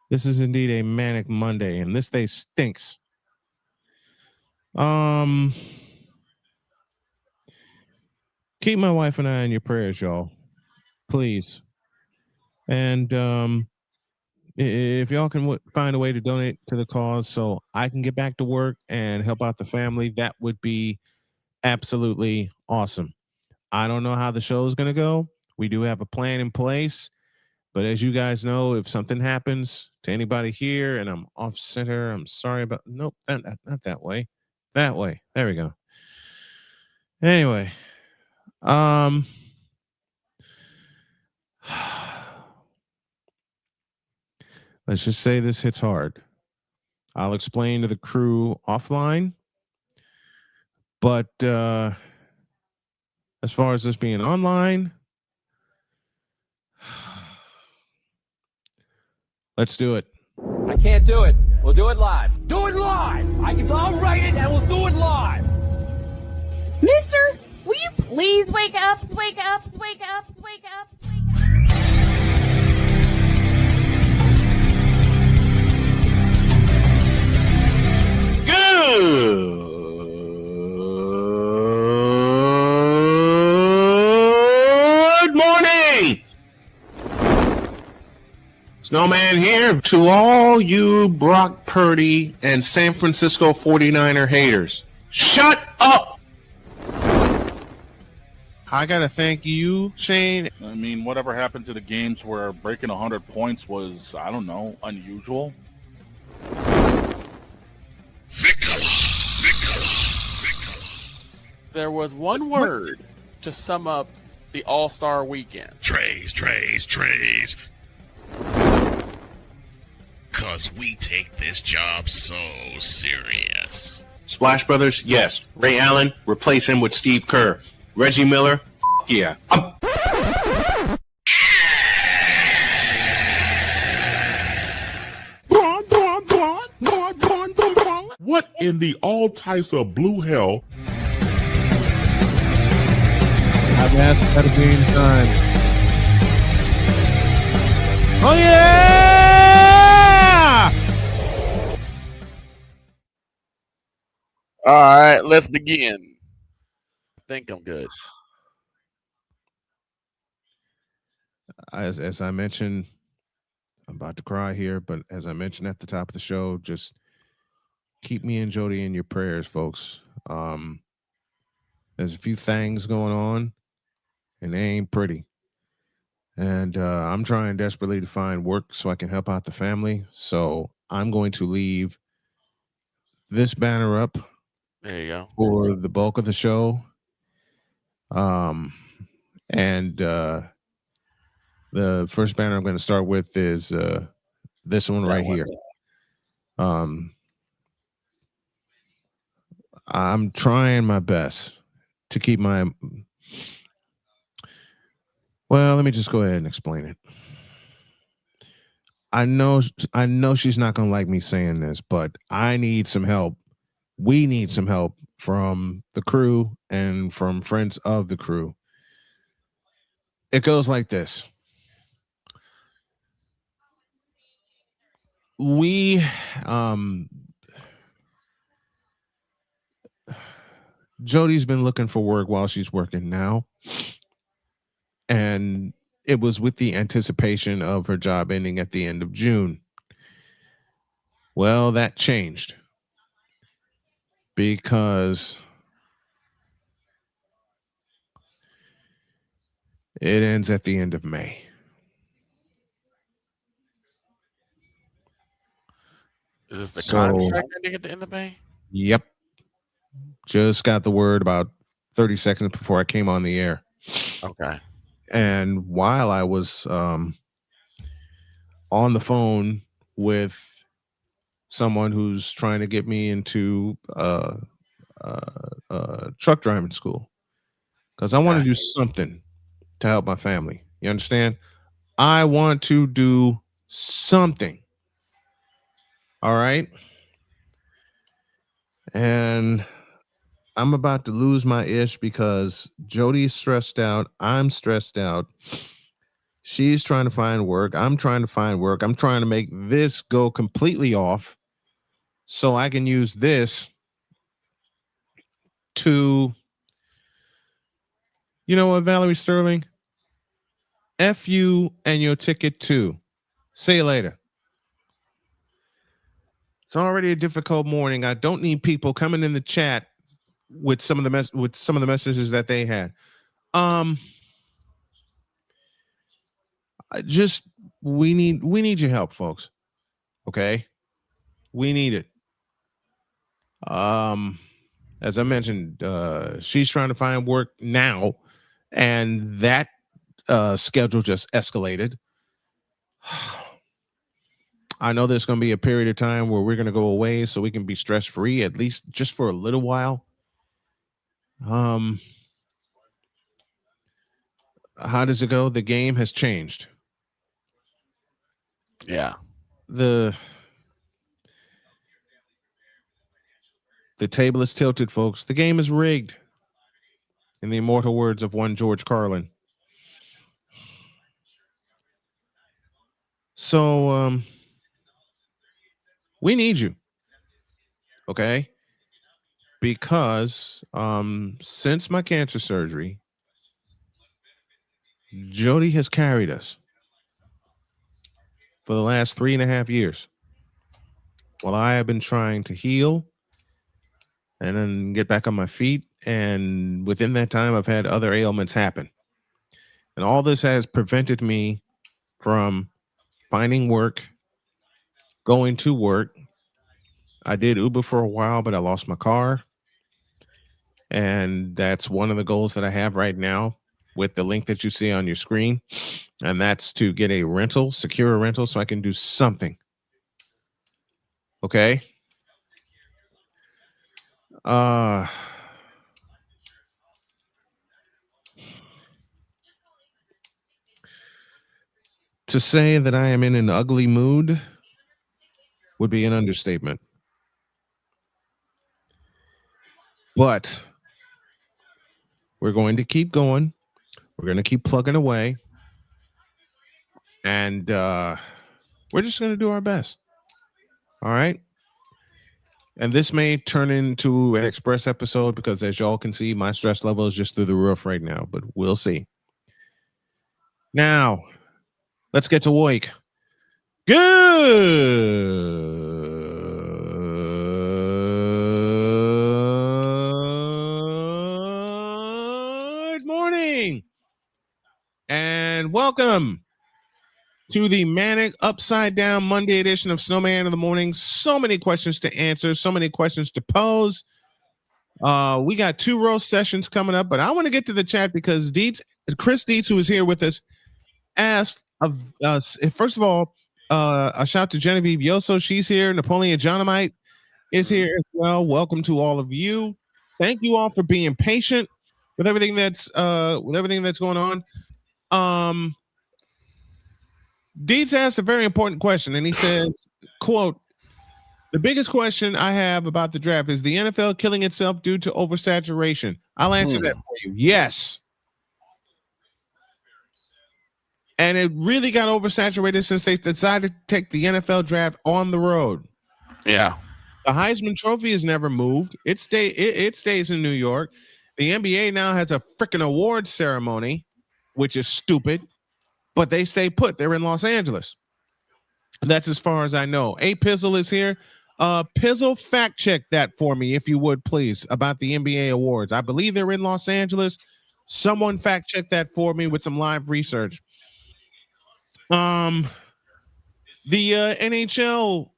This is indeed a manic Monday, and this day stinks. Keep my wife and I in your prayers, y'all. Please. And if y'all can find a way to donate to the cause so I can get back to work and help out the family, that would be absolutely awesome. I don't know how the show is going to go. We do have a plan in place. But as you guys know, if something happens to anybody here and I'm off center, I'm sorry about. Nope, not that way. That way. There we go. Anyway, let's just say this hits hard. I'll explain to the crew offline. But as far as this being online, let's do it. I can't do it. We'll do it live. Do it live. I'll write it and we'll do it live. Mister, will you please wake up, wake up, wake up, wake up, wake up? Good morning. Snowman here to all you Brock Purdy and San Francisco 49er haters. Shut up! I gotta thank you, Shane. I mean, whatever happened to the games where breaking 100 points was, I don't know, unusual? There was one word to sum up the All-Star weekend. Trays. Cause we take this job so serious. Splash Brothers, yes. Ray Allen, replace him with Steve Kerr. Reggie Miller, yeah. What in the all types of blue hell? That's gotta be in time. Oh yeah! All right, let's begin. I think I'm good. As I mentioned, I'm about to cry here, but as I mentioned at the top of the show, just keep me and Jody in your prayers, folks. There's a few things going on, and they ain't pretty. And I'm trying desperately to find work so I can help out the family. So I'm going to leave this banner up. There you go. For the bulk of the show. And the first banner I'm going to start with is this one right here. I'm trying my best to keep my. Well, let me just go ahead and explain it. I know she's not going to like me saying this, but I need some help. We need some help from the crew and from friends of the crew. It goes like this. Jody's been looking for work while she's working now. And it was with the anticipation of her job ending at the end of June. Well, that changed. Because it ends at the end of May. Is this the contract ending at the end of May? Yep. Just got the word about 30 seconds before I came on the air. Okay. And while I was on the phone with someone who's trying to get me into truck driving school, because I want to do something to help my family. You understand? I want to do something. All right. And I'm about to lose my ish because Jody's stressed out. I'm stressed out. She's trying to find work. I'm trying to find work. I'm trying to make this go completely off so I can use this to, you know what, Valerie Sterling? F you and your ticket too. See you later. It's already a difficult morning. I don't need people coming in the chat with some of the messages that they had. We need your help, folks. Okay? We need it. As I mentioned, she's trying to find work now, and that schedule just escalated. I know there's going to be a period of time where we're going to go away so we can be stress free, at least just for a little while. How does it go? The game has changed. Yeah. The table is tilted, folks. The game is rigged. In the immortal words of one George Carlin. So we need you. Okay? Because since my cancer surgery, Jody has carried us for the last 3.5 years. While I have been trying to heal and then get back on my feet. And within that time, I've had other ailments happen. And all this has prevented me from finding work, going to work. I did Uber for a while, but I lost my car. And that's one of the goals that I have right now with the link that you see on your screen. And that's to get a rental, secure a rental so I can do something. Okay? To say that I am in an ugly mood would be an understatement. But we're going to keep going. We're going to keep plugging away. And we're just going to do our best. All right? And this may turn into an express episode because, as y'all can see, my stress level is just through the roof right now. But we'll see. Now, let's get to work. Good morning and welcome to the Manic Upside Down Monday edition of Snowman in the Morning. So many questions to answer, so many questions to pose. We got 2 roast sessions coming up, but I want to get to the chat because Chris Dietz, who is here with us, asked of us. First of all, a shout to Genevieve Yoso. She's here. Napoleon Johnamite is here as well. Welcome to all of you. Thank you all for being patient with everything that's going on. Dietz asked a very important question, and he says, quote, "The biggest question I have about the draft is the NFL killing itself due to oversaturation." I'll answer that for you. Yes. And it really got oversaturated since they decided to take the NFL draft on the road. Yeah. The Heisman Trophy has never moved. It stays in New York. The NBA now has a freaking award ceremony, which is stupid, but they stay put. They're in Los Angeles. That's as far as I know. A Pizzle is here. Pizzle, fact check that for me, if you would, please, about the NBA awards. I believe they're in Los Angeles. Someone fact check that for me with some live research. The NHL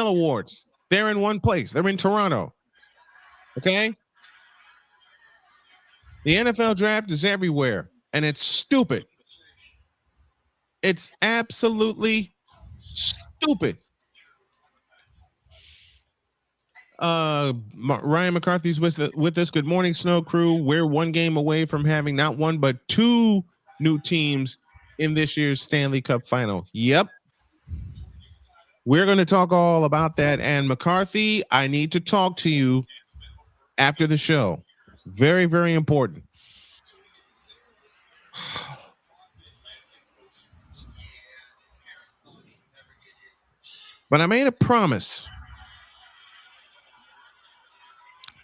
awards, they're in one place. They're in Toronto. Okay. The NFL draft is everywhere, and it's stupid. It's absolutely stupid. Ryan McCarthy's with us. Good morning, Snow Crew. We're 1 game away from having not 1 but 2 new teams in this year's Stanley Cup final. Yep. We're going to talk all about that. And McCarthy, I need to talk to you after the show. Very, very important. But I made a promise.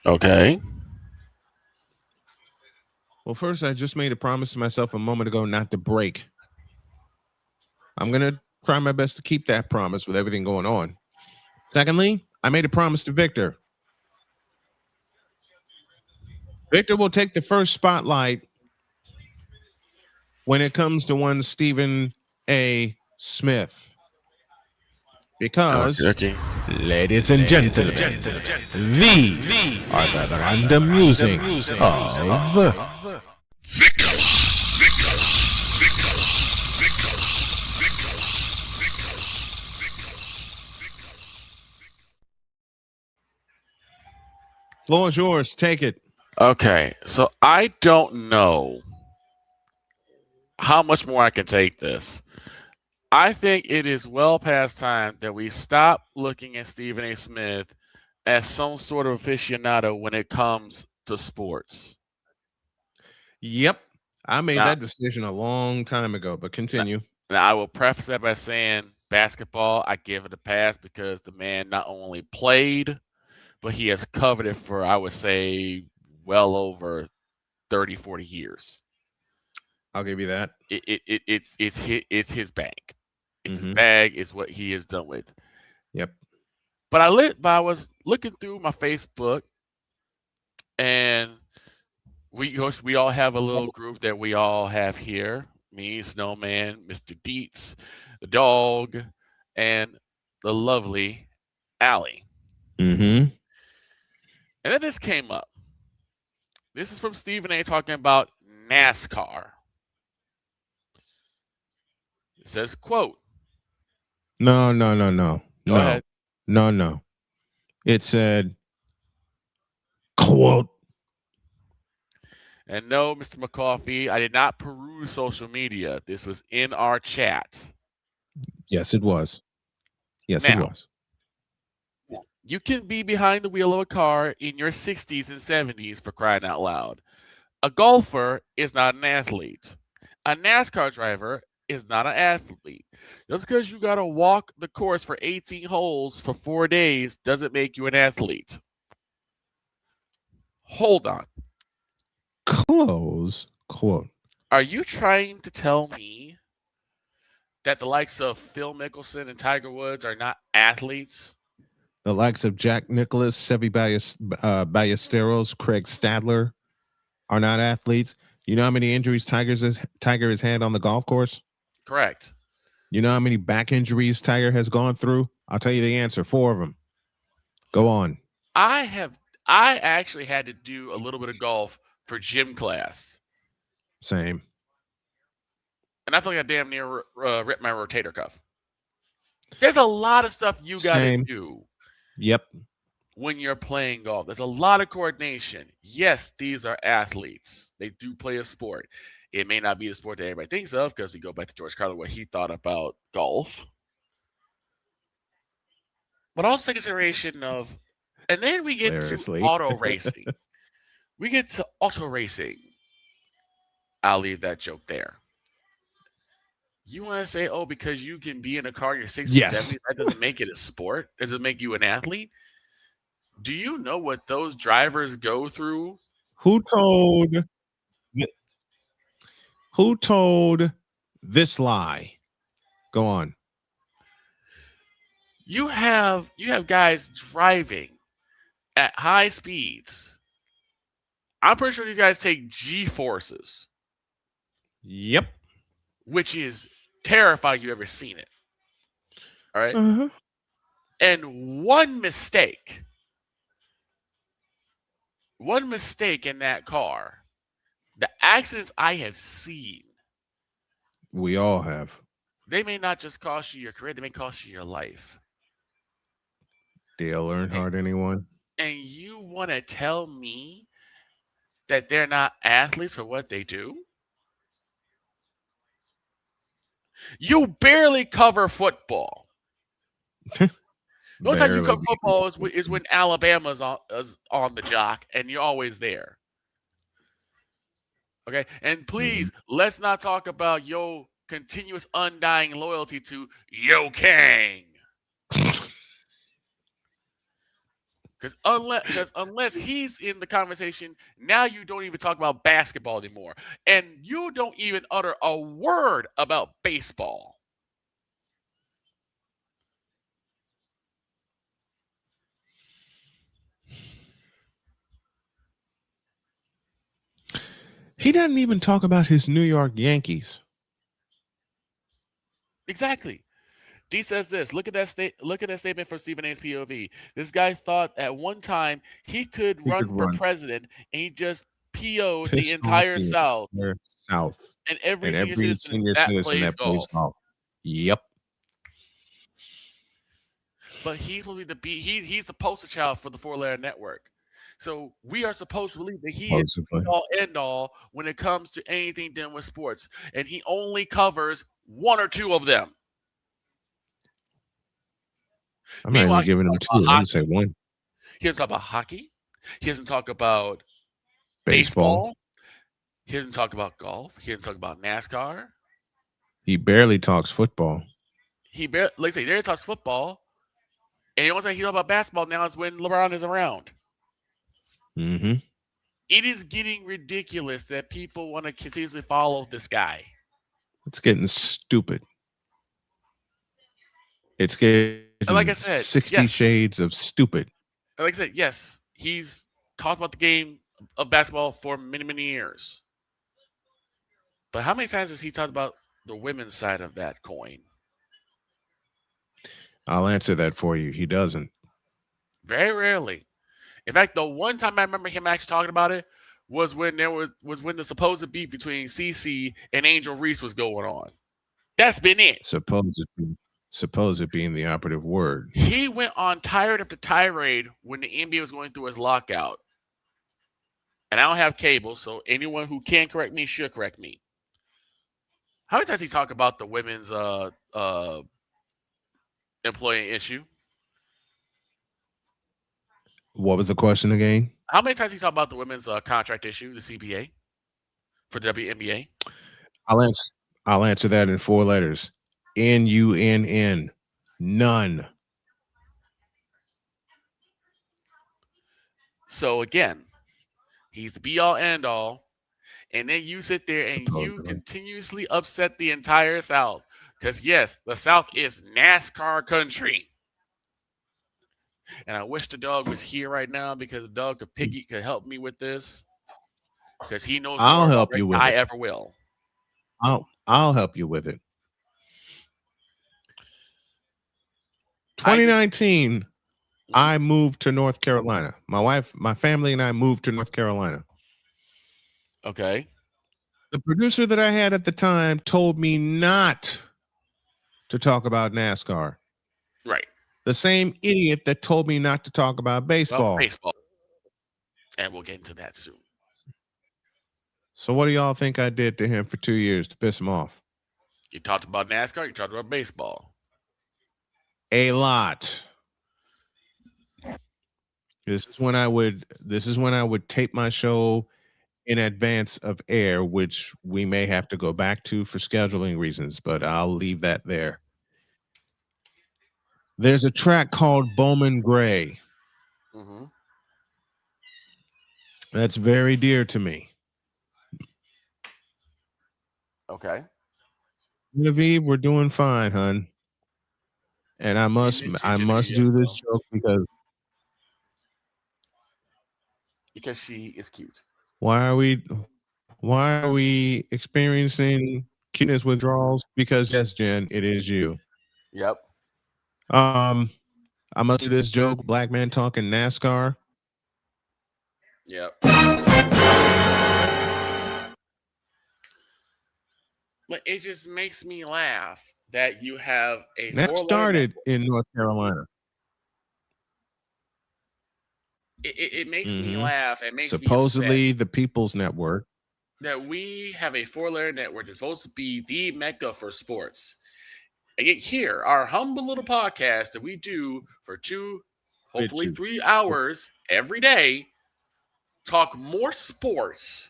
Okay. Well, first, I just made a promise to myself a moment ago not to break. I'm going to try my best to keep that promise with everything going on. Secondly, I made a promise to Victor. Victor will take the first spotlight when it comes to one Stephen A. Smith. Because, Okay. ladies and gentlemen, these are the random musings of Floor is yours. Take it. Okay. So I don't know how much more I can take this. I think it is well past time that we stop looking at Stephen A. Smith as some sort of aficionado when it comes to sports. Yep. I made Now- that decision a long time ago, but continue. Now, I will preface that by saying basketball, I give it a pass because the man not only played, but he has covered it for, I would say, well over 30, 40 years. I'll give you that. It's his bank. It's his Mhm. bag. It's what he has done with. Yep. But I was looking through my Facebook, and we all have a little group that we all have here. Me, Snowman, Mr. Dietz, the dog, and the lovely Allie. Mm-hmm. And then this came up. This is from Stephen A. talking about NASCAR. It says, quote. No. Go ahead. No. It said, quote. And no, Mr. McCoffey, I did not peruse social media. This was in our chat. Yes, it was. Yes, Now, it was. You can be behind the wheel of a car in your 60s and 70s, for crying out loud. A golfer is not an athlete. A NASCAR driver is not an athlete. Just because you got to walk the course for 18 holes for 4 days doesn't make you an athlete. Hold on. Close quote. Are you trying to tell me that the likes of Phil Mickelson and Tiger Woods are not athletes? The likes of Jack Nicklaus, Seve Ballesteros, Craig Stadler are not athletes. You know how many injuries Tiger has had on the golf course? Correct. You know how many back injuries Tiger has gone through? I'll tell you the answer. 4 of them. Go on. I actually had to do a little bit of golf for gym class. Same. And I feel like I damn near ripped my rotator cuff. There's a lot of stuff you got to do. Yep. When you're playing golf. There's a lot of coordination. Yes, these are athletes. They do play a sport. It may not be the sport that everybody thinks of, because we go back to George Carlin, what he thought about golf. But also take consideration of, and then we get to auto racing. We get to auto racing. I'll leave that joke there. You want to say, oh, because you can be in a car in your 60s, Yes. 70s, that doesn't make it a sport? Does it make you an athlete? Do you know what those drivers go through? Who told this lie? Go on. You have guys driving at high speeds. I'm pretty sure these guys take G-forces. Yep. Which is terrifying if you've ever seen it. All right? Uh-huh. And one mistake in that car, the accidents I have seen, We all have. they may not just cost you your career, they may cost you your life. Dale Earnhardt, anyone? And you want to tell me that they're not athletes for what they do? You barely cover football. The only time you cover football is when Alabama's on the jock, and you're always there. Okay? And please, let's not talk about your continuous undying loyalty to Yo Kang. Because unless he's in the conversation, now you don't even talk about basketball anymore. And you don't even utter a word about baseball. He doesn't even talk about his New York Yankees. Exactly. D says this. Look at that statement from Stephen A's POV. This guy thought at one time he could run for president, and he just PO'd the entire South. And every senior citizen that plays golf. Yep. But he's the poster child for the 4-letter network. So we are supposed to believe that he is the all end all when it comes to anything done with sports, and he only covers one or two of them. I'm not even giving him two. Let me say one. He doesn't talk about hockey. He doesn't talk about baseball. He doesn't talk about golf. He doesn't talk about NASCAR. He barely talks football. He barely talks football. And the only time he talks about basketball now is when LeBron is around. Mm-hmm. It is getting ridiculous that people want to continuously follow this guy. It's getting stupid. It's getting, like I said, 60 shades of stupid. Like I said, yes, he's talked about the game of basketball for many, many years. But how many times has he talked about the women's side of that coin? I'll answer that for you. He doesn't. Very rarely. In fact, the one time I remember him actually talking about it was when when the supposed beef between CeCe and Angel Reese was going on. That's been it. Supposed being the operative word. He went on tirade after tirade when the NBA was going through his lockout. And I don't have cable, so anyone who can correct me should correct me. How many times he talk about the women's employee issue? What was the question again? How many times he talk about the women's contract issue, the CBA, for the WNBA? I'll answer that in 4 letters. NUNN. None. So again, he's the be all end all, and then you sit there and you continuously upset the entire South. Because yes, the South is NASCAR country. And I wish the dog was here right now because the dog could help me with this. Because he knows I'll help you with I it. ever will. I'll help you with it. 2019, I moved to North Carolina. My wife, my family, and I moved to North Carolina. Okay. The producer that I had at the time told me not to talk about NASCAR. Right. The same idiot that told me not to talk about baseball. And we'll get into that soon. So what do y'all think I did to him for 2 years to piss him off? You talked about NASCAR, you talked about baseball. A lot. This is when I would tape my show in advance of air, which we may have to go back to for scheduling reasons, but I'll leave that there. There's a track called Bowman Gray. Mm-hmm. That's very dear to me. Okay. Genevieve, we're doing fine, hun. And I must do this joke because she is cute. Why are we experiencing cuteness withdrawals? Because yes, Jen, it is you. Yep. I'm gonna do this joke. Black man talking NASCAR. Yep. But it just makes me laugh that you have a that started in North Carolina. It makes me laugh. It makes supposedly me upset the People's Network that we have a 4-letter network that's supposed to be the mecca for sports. And yet here, our humble little podcast that we do for 2, hopefully 3 hours every day, talk more sports.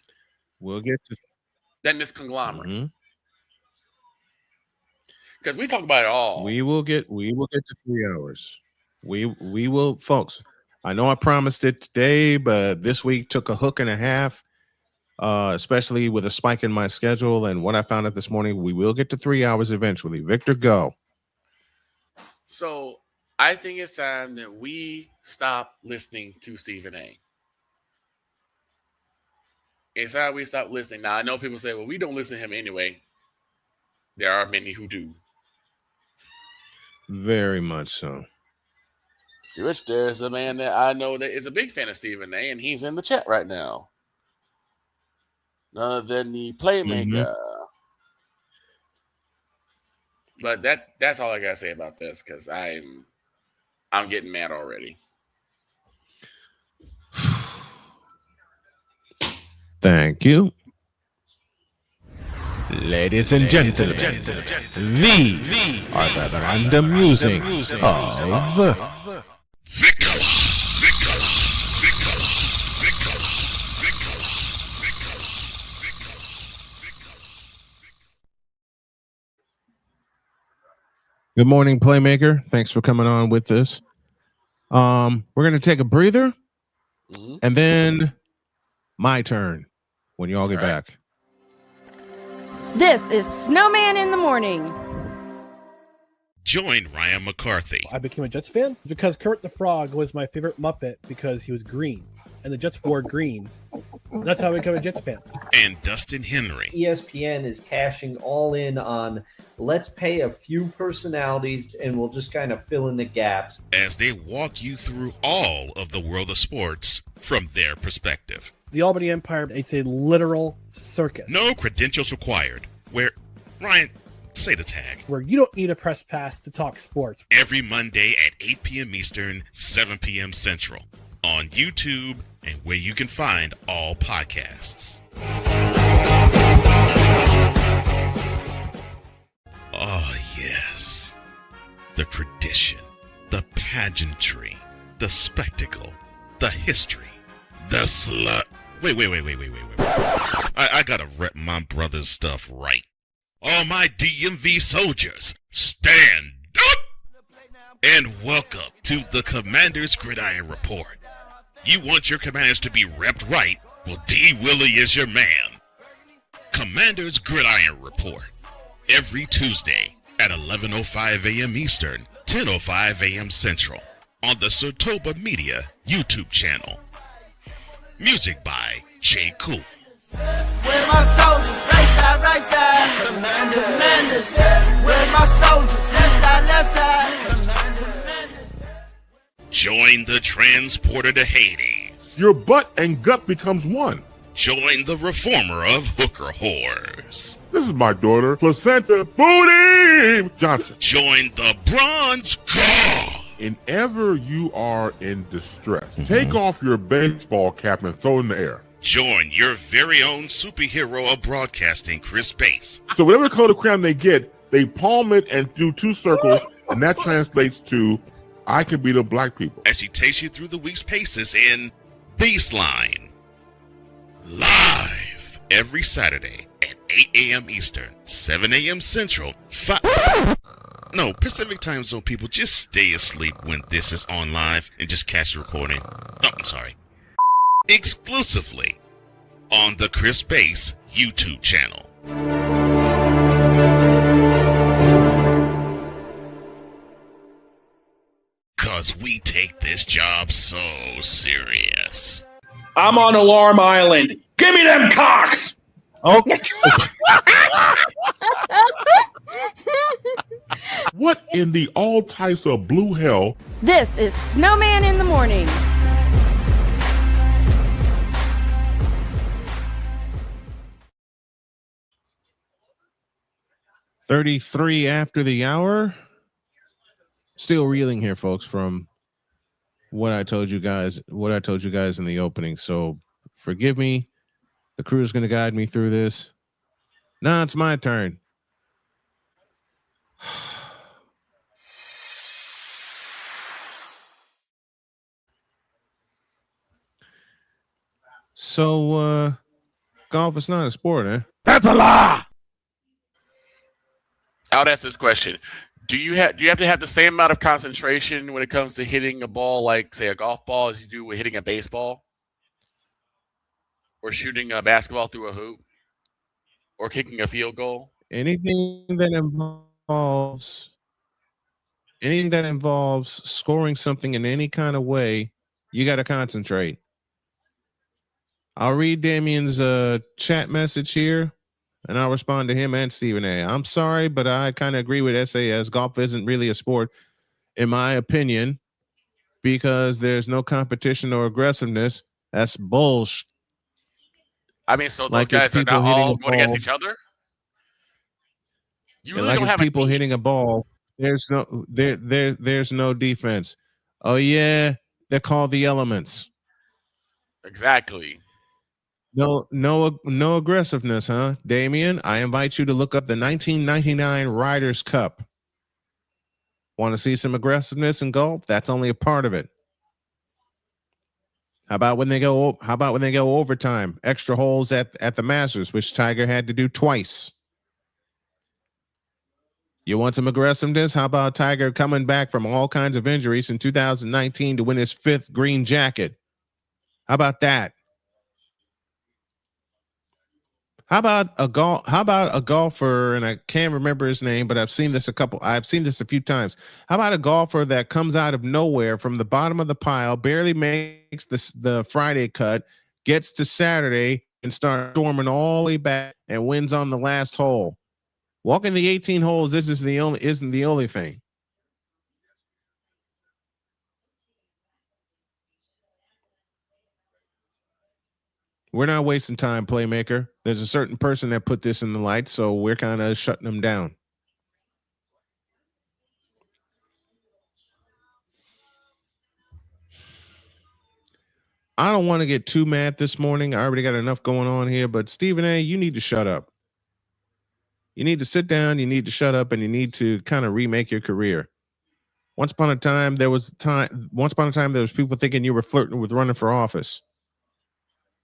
We'll get to than this conglomerate. Because we talk about it all. We will get to 3 hours. We will, folks. I know I promised it today, but this week took a hook and a half, especially with a spike in my schedule and what I found out this morning. We will get to 3 hours eventually. Victor, go. So I think it's time that we stop listening to Stephen A. It's time we stop listening. Now, I know people say, well, we don't listen to him anyway. There are many who do. Very much so. Which there's a man that I know that is a big fan of Stephen A, and he's in the chat right now. None other than the Playmaker. But that's all I gotta say about this, because I'm getting mad already. Thank you. Ladies and gentlemen, these are the random musings of Good morning, Playmaker. Thanks for coming on with this. We're going to take a breather, and then my turn when you all get back. This is Snowman in the morning. Join Ryan McCarthy. I became a Jets fan because Kermit the Frog was my favorite Muppet because he was green, and the Jets wore green. That's how I became a Jets fan. And Dustin Henry. ESPN is cashing all in on let's pay a few personalities and we'll just kind of fill in the gaps. As they walk you through all of the world of sports from their perspective. The Albany Empire, it's a literal circus. No credentials required. Where, Ryan, say the tag. Where you don't need a press pass to talk sports. Every Monday at 8 p.m. Eastern, 7 p.m. Central. On YouTube and where you can find all podcasts. Oh, yes. The tradition, the pageantry, the spectacle, the history, the slut. Wait. I gotta rep my brother's stuff right. All my DMV soldiers, stand up! And welcome to the Commander's Gridiron Report. You want your commanders to be repped right? Well, D. Willie is your man. Commander's Gridiron Report. Every Tuesday at 11:05 a.m. Eastern, 10:05 a.m. Central. On the Sotoba Media YouTube channel. Music by J. Cool. Where's my soldiers? Right side. Commanders. Where's my soldiers? Left side. Join the transporter to Hades. Your butt and gut becomes one. Join the reformer of hooker whores. This is my daughter, Placenta Booty Johnson. Join the bronze god. Whenever you are in distress, take off your baseball cap and throw it in the air. Join your very own superhero of broadcasting, Chris Bass. So whatever color crayon they get, they palm it and do 2 circles, and that translates to, I can beat up black people. As he takes you through the week's paces in Baseline. Live every Saturday at 8 a.m. Eastern, 7 a.m. Central, Pacific Time Zone people, just stay asleep when this is on live and just catch the recording. Oh, I'm sorry. Exclusively on the Chris Bass YouTube channel. Cause we take this job so serious. I'm on Alarm Island. Give me them cocks! Okay. What in the all types of blue hell? This is Snowman in the morning. $33 after the hour. Still reeling here, folks, from what I told you guys in the opening. So forgive me. The crew is going to guide me through this. Now it's my turn. So golf is not a sport, eh? That's a lie! I'll ask this question: Do you have to have the same amount of concentration when it comes to hitting a ball, like say a golf ball, as you do with hitting a baseball, or shooting a basketball through a hoop, or kicking a field goal? Anything that involves scoring something in any kind of way, you got to concentrate. I'll read Damien's chat message here, and I'll respond to him and Stephen A. I'm sorry, but I kind of agree with SAS. Golf isn't really a sport, in my opinion, because there's no competition or aggressiveness. That's bullshit. I mean, so those Like it's guys are people not hitting all a going against ball. each other. You And really like don't it's have a people team. hitting a ball. There's no defense. Oh yeah, they're called the elements. Exactly. No aggressiveness, huh, Damien? I invite you to look up the 1999 Riders Cup. Want to see some aggressiveness in golf? That's only a part of it. How about when they go overtime, extra holes at the Masters, which Tiger had to do twice? You want some aggressiveness? How about Tiger coming back from all kinds of injuries in 2019 to win his 5th green jacket? How about that? How about a golfer, and I can't remember his name, but I've seen this a few times. How about a golfer that comes out of nowhere from the bottom of the pile, barely makes the Friday cut, gets to Saturday and starts storming all the way back and wins on the last hole? Walking the 18 holes isn't the only thing. We're not wasting time, playmaker. There's a certain person that put this in the light, so we're kind of shutting them down. I don't want to get too mad this morning. I already got enough going on here, but Stephen A., you need to shut up. You need to sit down, you need to shut up, and you need to kind of remake your career. Once upon a time, there was people thinking you were flirting with running for office.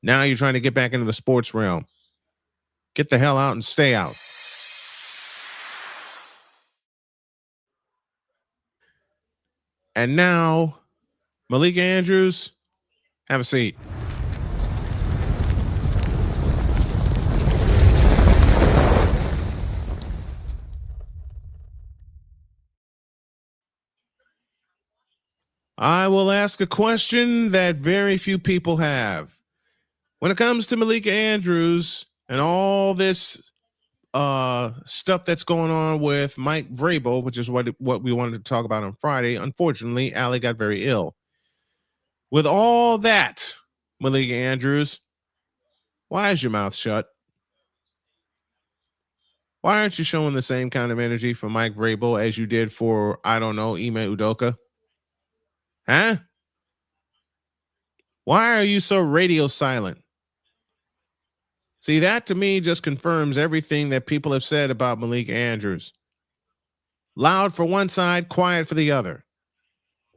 Now you're trying to get back into the sports realm. Get the hell out and stay out. And now, Malik Andrews, have a seat. I will ask a question that very few people have. When it comes to Malik Andrews and all this stuff that's going on with Mike Vrabel, which is what we wanted to talk about on Friday. Unfortunately, Allie got very ill. With all that, Malik Andrews, why is your mouth shut? Why aren't you showing the same kind of energy for Mike Vrabel as you did for, I don't know, Ime Udoka? Huh? Why are you so radio silent? See, that to me just confirms everything that people have said about Malik Andrews. Loud for one side, quiet for the other.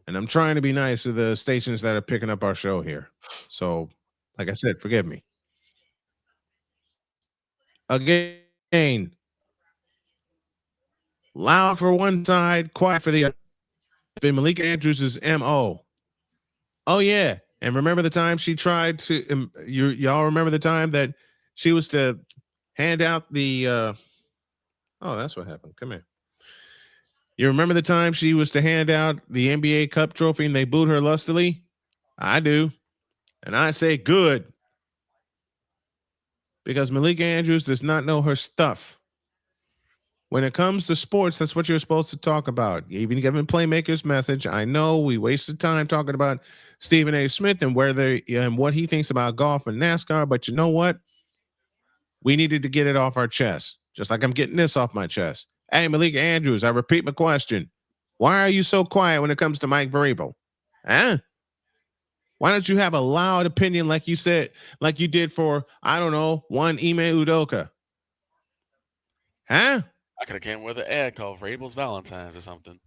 And I'm trying to be nice to the stations that are picking up our show here. So, like I said, forgive me. Again, loud for one side, quiet for the other. Been Malik Andrews' MO. Oh, yeah. And remember the time she tried to, y'all remember the time that she was to hand out the, oh, that's what happened. Come here. You remember the time she was to hand out the NBA Cup trophy and they booed her lustily? I do. And I say good. Because Malik Andrews does not know her stuff. When it comes to sports, that's what you're supposed to talk about. Even given Playmaker's message, I know we wasted time talking about Stephen A. Smith and what he thinks about golf and NASCAR, but you know what? We needed to get it off our chest, just like I'm getting this off my chest. Hey, Malik Andrews, I repeat my question. Why are you so quiet when it comes to Mike Vrabel? Huh? Why don't you have a loud opinion like you said, like you did for, I don't know, one Ime Udoka? Huh? I could have came with an ad called Vrabel's Valentine's or something.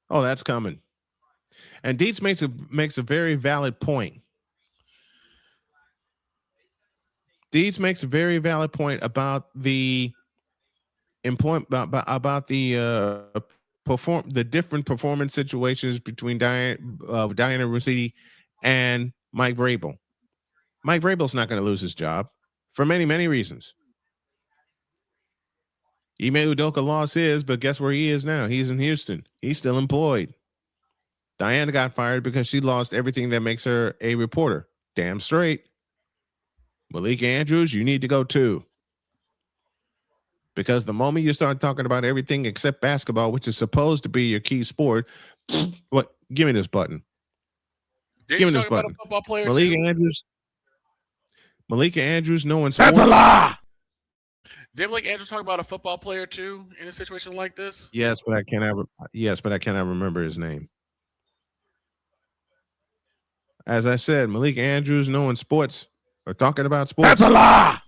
Oh, that's coming. And Dietz makes a very valid point. Dietz makes a very valid point about the about the different performance situations between Diana Rossetti and Mike Vrabel. Mike Vrabel's not going to lose his job for many, many reasons. Ime Udoka lost his, but guess where he is now? He's in Houston. He's still employed. Diana got fired because she lost everything that makes her a reporter. Damn straight. Malika Andrews, you need to go too. Because the moment you start talking about everything except basketball, which is supposed to be your key sport, what? Give me this button. Did Give you me this talk about button. a football player Malika Andrews, knowing sports. That's a lie. Did Malika Andrews talk about a football player too in a situation like this? Yes, but I cannot remember his name. As I said, Malika Andrews, knowing sports or talking about sports. That's a lie.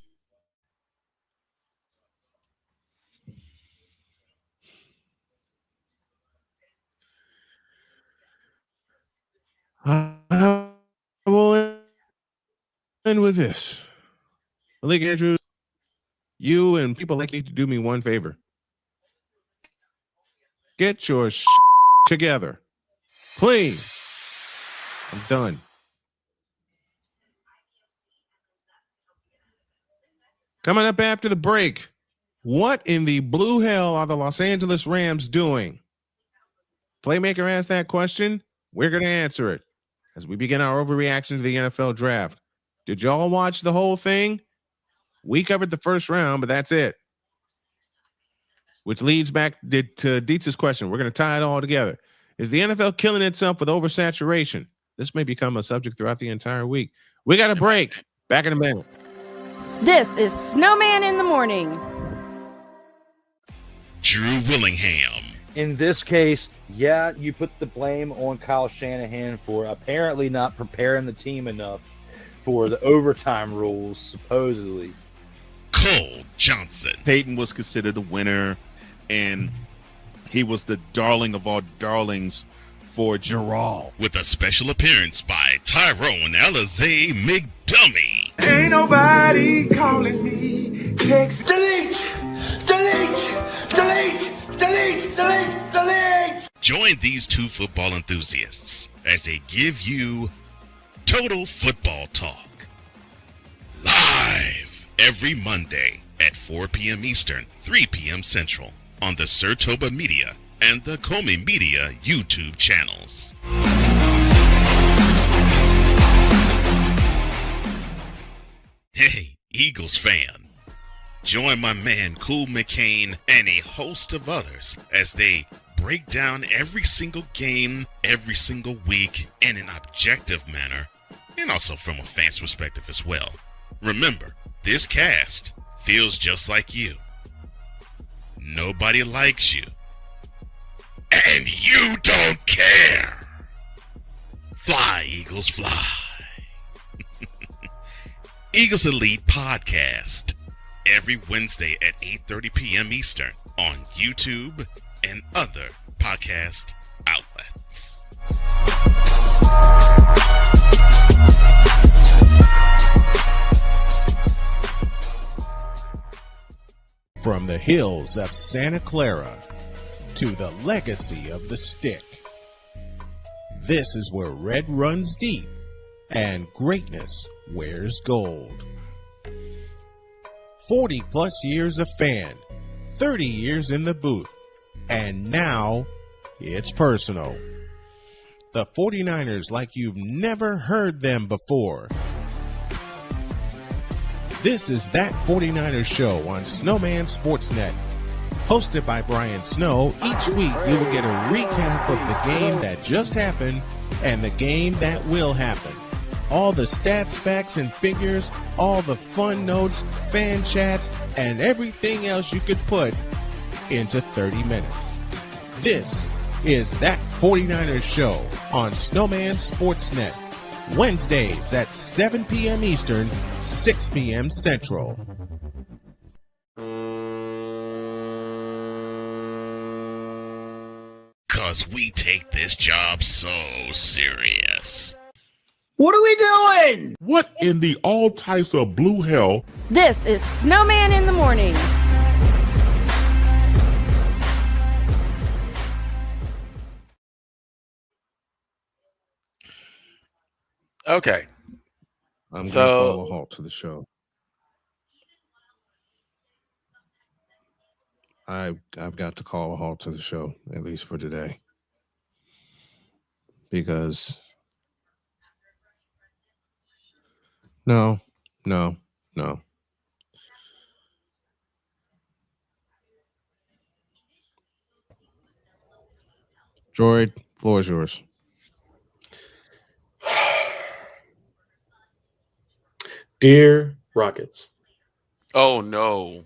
I will end with this. Malika Andrews, you and people like you to do me one favor. Get your together. Please. I'm done. Coming up after the break, what in the blue hell are the Los Angeles Rams doing? Playmaker asked that question. We're going to answer it as we begin our overreaction to the NFL draft. Did y'all watch the whole thing? We covered the first round, but that's it. Which leads back to Dietz's question. We're going to tie it all together. Is the NFL killing itself with oversaturation? This may become a subject throughout the entire week. We got a break. Back in a minute. This is Snowman in the Morning. Drew Willingham. In this case, yeah, you put the blame on Kyle Shanahan for apparently not preparing the team enough for the overtime rules, supposedly. Cole Johnson. Peyton was considered the winner, and he was the darling of all darlings for Gerald. With a special appearance by Tyrone Alizé McDummy. Ain't nobody calling me. Text delete, delete, delete, delete, delete, delete. Join these two football enthusiasts as they give you Total Football Talk. Live every Monday at 4 p.m. Eastern, 3 p.m. Central on the Sertoba Media and the Comey Media YouTube channels. Hey, Eagles fan. Join my man Cool McCain and a host of others as they break down every single game, every single week in an objective manner, and also from a fan's perspective as well. Remember, this cast feels just like you. Nobody likes you. And you don't care. Fly, Eagles, fly. Eagles Elite Podcast. Every Wednesday at 8:30 p.m. Eastern on YouTube and other podcast outlets. From the hills of Santa Clara to the legacy of the stick, this is where red runs deep and greatness wears gold. 40 plus years of fan, 30 years in the booth, and now it's personal. The 49ers like you've never heard them before. This is That 49ers Show on Snowman Sportsnet. Hosted by Brian Snow, each week you will get a recap of the game that just happened and the game that will happen. All the stats, facts, and figures, all the fun notes, fan chats, and everything else you could put into 30 minutes. This is That 49ers Show on Snowman Sportsnet. Wednesdays at 7 p.m. Eastern, 6 p.m. Central. Cause we take this job so serious. What are we doing? What in the all types of blue hell? This is Snowman in the Morning. Okay. I'm So- going to call a halt to the show. I've got to call a halt to the show, at least for today. Because no. Droid, floor is yours. Dear Rockets. Oh no.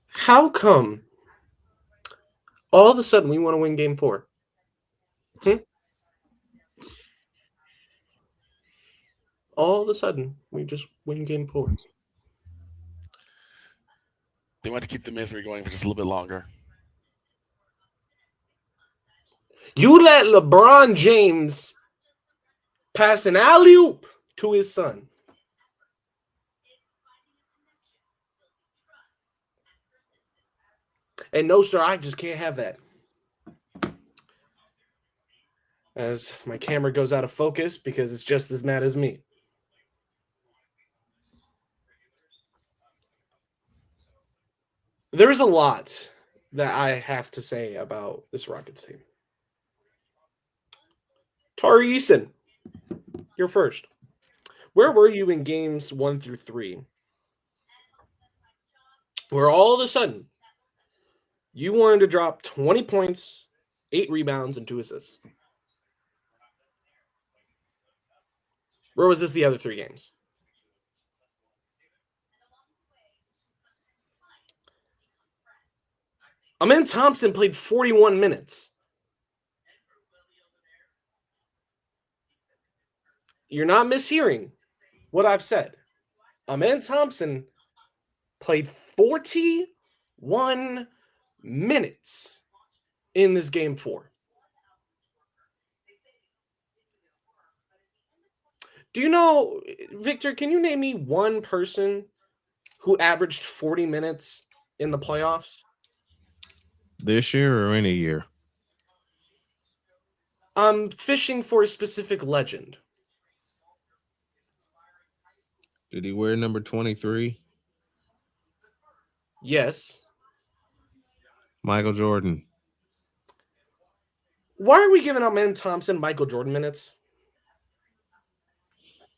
How come all of a sudden we want to win game 4? All of a sudden we just win game 4. They want to keep the misery going for just a little bit longer. You let LeBron James pass an alley-oop to his son. And no, sir, I just can't have that. As my camera goes out of focus because it's just as mad as me. There's a lot that I have to say about this Rockets team. Tari Eason, you're first. Where were you in games 1 through 3? Where all of a sudden you wanted to drop 20 points, 8 rebounds, and 2 assists. Where was this the other 3 games? Amen Thompson played 41 minutes. You're not mishearing what I've said. Amen Thompson played 41 minutes in this game 4. Do you know, Victor, can you name me one person who averaged 40 minutes in the playoffs? This year or any year? I'm fishing for a specific legend. Did he wear number 23? Yes. Michael Jordan. Why are we giving Amen Thompson Michael Jordan minutes?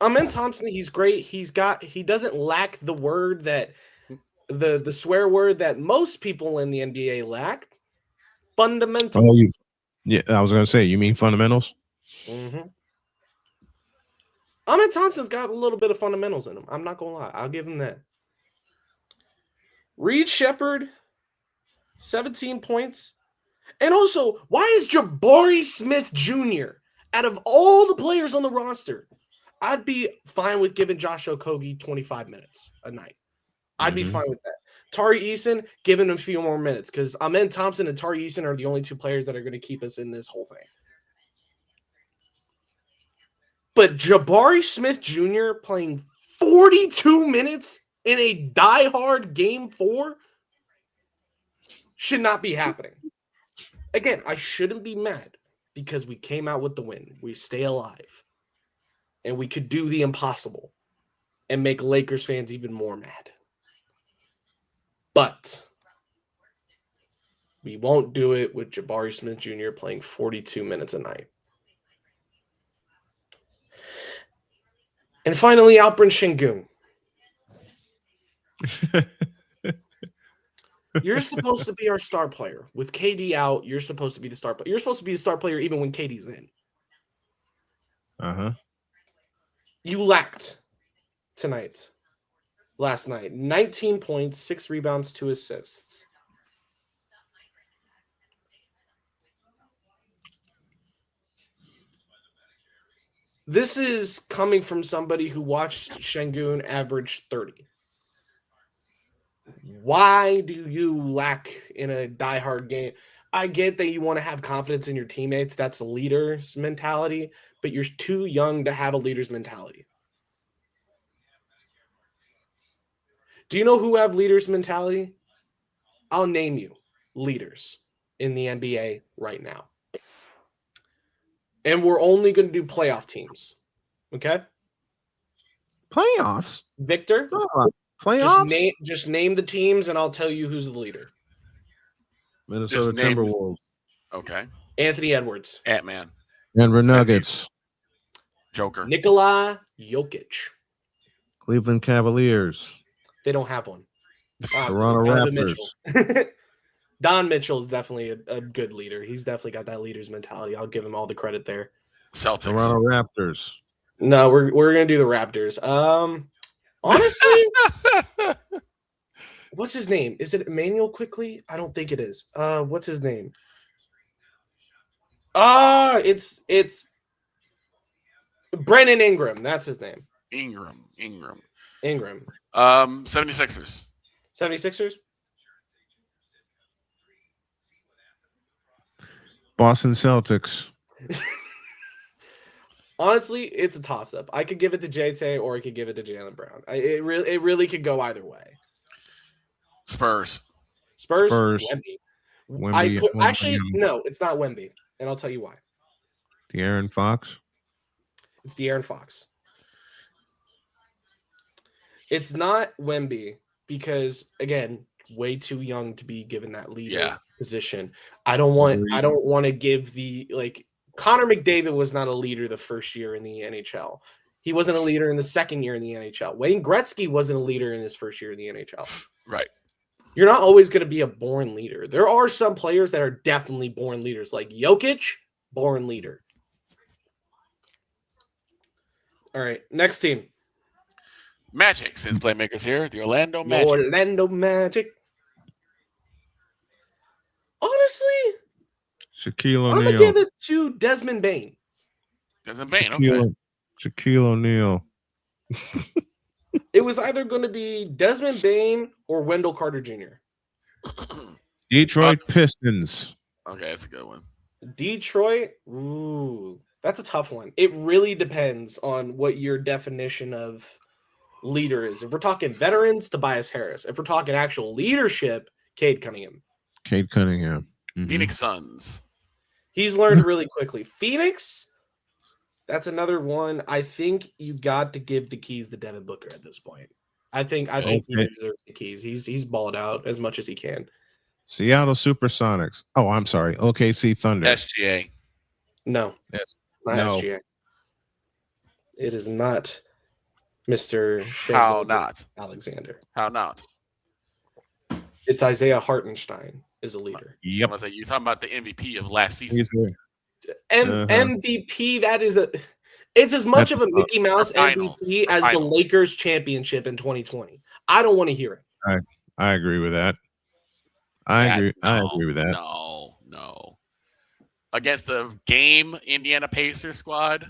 Amen Thompson, he's great. He doesn't lack the word that the swear word that most people in the NBA lack. Fundamentals. Oh, yeah, I was going to say, you mean fundamentals? Mm-hmm. Amen Thompson's got a little bit of fundamentals in him. I'm not going to lie. I'll give him that. Reed Shepherd, 17 points. And also, why is Jabari Smith Jr., out of all the players on the roster, I'd be fine with giving Josh Okogie 25 minutes a night. I'd be fine with that. Tari Eason, giving him a few more minutes because Amen Thompson and Tari Eason are the only 2 players that are going to keep us in this whole thing. But Jabari Smith Jr. playing 42 minutes in a diehard game 4 should not be happening. Again, I shouldn't be mad because we came out with the win. We stay alive. And we could do the impossible and make Lakers fans even more mad. But we won't do it with Jabari Smith Jr. playing 42 minutes a night. And finally, Alperen Şengün. You're supposed to be our star player. With KD out, you're supposed to be the star player. You're supposed to be the star player even when KD's in. Uh-huh. You lacked last night. 19 points, 6 rebounds, 2 assists. This is coming from somebody who watched Şengün average 30. Why do you lack in a diehard game? I get that you want to have confidence in your teammates. That's a leader's mentality, but you're too young to have a leader's mentality. Do you know who have leader's mentality? I'll name you leaders in the NBA right now. And we're only going to do playoff teams. Okay? Playoffs? Victor, Playoffs? just name the teams, and I'll tell you who's the leader. Minnesota name- Timberwolves. Okay. Anthony Edwards. Ant-Man. Denver Nuggets. Joker. Nikola Jokic. Cleveland Cavaliers. They don't have one. Toronto Donovan Raptors. Mitchell. Don Mitchell is definitely a good leader. He's definitely got that leader's mentality. I'll give him all the credit there. Celtics. Toronto Raptors. No, we're gonna do the Raptors. Honestly, what's his name? Is it Emmanuel Quickly? I don't think it is. What's his name? It's Brennan Ingram. That's his name. Ingram. 76ers. 76ers? Boston Celtics. Honestly, it's a toss-up. I could give it to J-Tay or I could give it to Jaylen Brown. It really could go either way. Spurs. Wemby. Wemby. Actually, no, it's not Wemby, and I'll tell you why. De'Aaron Fox. It's De'Aaron Fox. It's not Wemby because, again, way too young to be given that leader position. I don't want to give Connor McDavid was not a leader the first year in the NHL. He wasn't a leader in the second year in the NHL. Wayne Gretzky wasn't a leader in his first year in the NHL. Right. You're not always going to be a born leader. There are some players that are definitely born leaders, like Jokic, born leader. All right, next team. Magic, since playmakers here, the Orlando Magic. Orlando Magic. Honestly, Shaquille I'm O'Neal. going to give it to Desmond Bain. Desmond Bain, okay. Shaquille O'Neal. It was either going to be Desmond Bain or Wendell Carter Jr. Detroit Pistons. Okay, that's a good one. Detroit, ooh, that's a tough one. It really depends on what your definition of leader is. If we're talking veterans, Tobias Harris. If we're talking actual leadership, Cade Cunningham. Mm-hmm. Phoenix Suns. He's learned really quickly. Phoenix, that's another one. I think you got to give the keys to Devin Booker at this point. I think he deserves the keys. He's balled out as much as he can. Seattle Supersonics. Oh, I'm sorry. OKC Thunder. SGA. No. Yes. Not No. SGA. It is not Mr. How not? Alexander. How not? It's Isaiah Hartenstein is a leader. Yep. You're talking about the MVP of last season. MVP, that is it's as much of a Mickey Mouse MVP as the Lakers championship in 2020. I don't want to hear it. I agree with that. I agree with that. No. Against the game Indiana Pacers squad.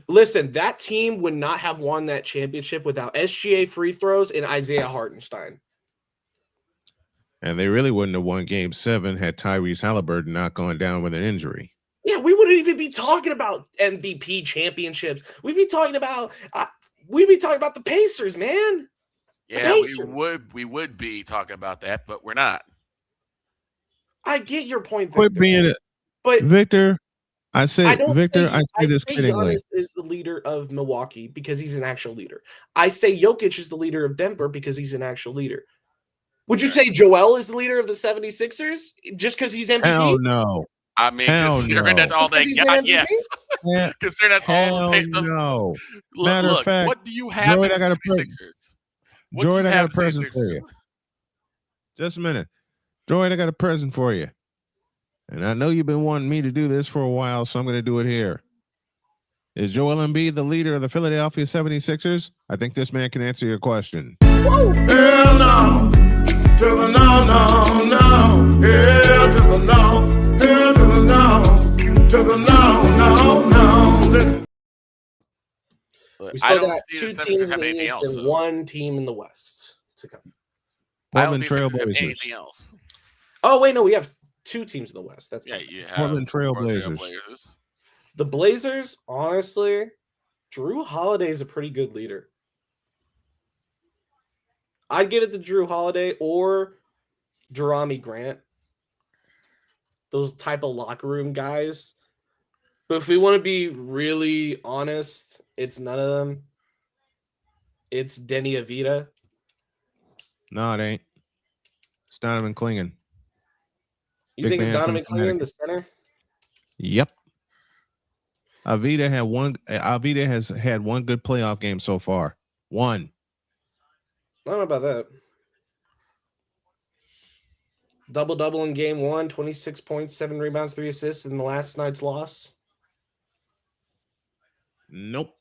Listen, that team would not have won that championship without SGA free throws and Isaiah Hartenstein. And they really wouldn't have won Game 7 had Tyrese Halliburton not gone down with an injury. Yeah, we wouldn't even be talking about MVP championships. We'd be talking about the Pacers, man. Yeah, we would be talking about that, but we're not. I get your point, Victor. Quit being it. But Victor, I say this kiddingly. Giannis is the leader of Milwaukee because he's an actual leader. I say Jokic is the leader of Denver because he's an actual leader. Would you say Joel is the leader of the 76ers just because he's MVP? Hell no. I mean, considering that's all they got, yes. Considering that's all they no. Matter of fact, what do you have in the 76ers? Droid, I got a present for you. Just a minute. Droid, I got a present for you. And I know you've been wanting me to do this for a while, so I'm going to do it here. Is Joel Embiid the leader of the Philadelphia 76ers? I think this man can answer your question. Hell no. To the no, no, no. Hell to the no. Hell to the no. To the no, no, no. We still got 2 teams in the East and 1 team in the West to come. Portland Trailblazers. Anything else? Oh, wait, no, we have 2 teams in the West. That's you have Portland Trailblazers. The Blazers, honestly, Drew Holiday is a pretty good leader. I'd give it to Drew Holiday or Jerami Grant. Those type of locker room guys. But if we want to be really honest, it's none of them. It's Denny Avita. No, it ain't. It's Donovan Clingan. You Big think it's man from Donovan Clingan, Connecticut. the center? Yep. Avita has had one good playoff game so far. One. I don't know about that. Double in game 1, 26 points, 7 rebounds, 3 assists in the last night's loss. Nope.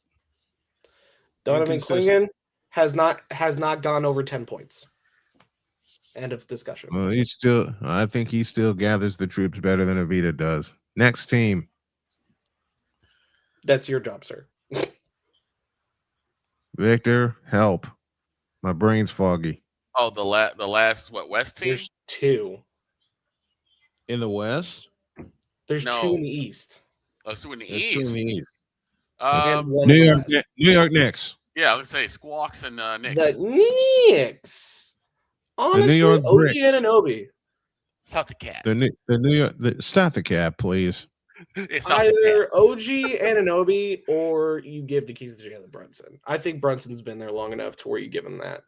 Donovan Inconsistent. Clingan has not gone over 10 points. End of discussion. Well, I think he still gathers the troops better than Avita does. Next team. That's your job, sir. Victor, help. My brain's foggy. Oh, the last West team? There's 2. In the West? There's 2 in the East. Oh, 2 in the There's East. 2 in the East. And one New in the York, West. New York Knicks. Yeah, I would say Squawks and Knicks. The Knicks. Honestly, New York OG Brick. Anunoby. Stop the cat. The New York. Stop the cab, please. It's not the Either OG Anunoby or you give the keys to Jalen Brunson. I think Brunson's been there long enough to where you give him that.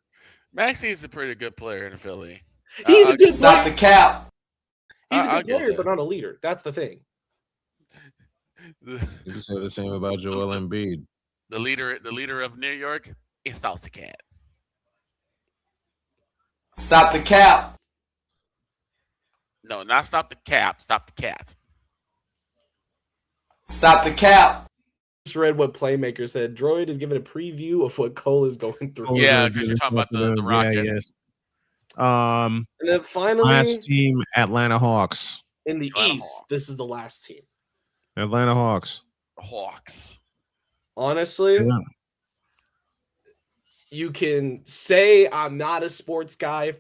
Maxey's a pretty good player in Philly. He's a good player. Stop the cap. He's a I'll good give player, that. but not a leader. That's the thing. You can say the same about Joel Embiid. The leader of New York is Stop the cat. Stop the cap. No, not stop the cap. Stop the cat. Stop the cap. Just read what Playmaker said. Droid is giving a preview of what Cole is going through. Yeah, because you're talking about the Rockets. Yeah, yes. And then finally, Last team, Atlanta Hawks. in the Atlanta East, Hawks. this is the last team. Atlanta Hawks. Hawks. Honestly, Yeah. you can say I'm not a sports guy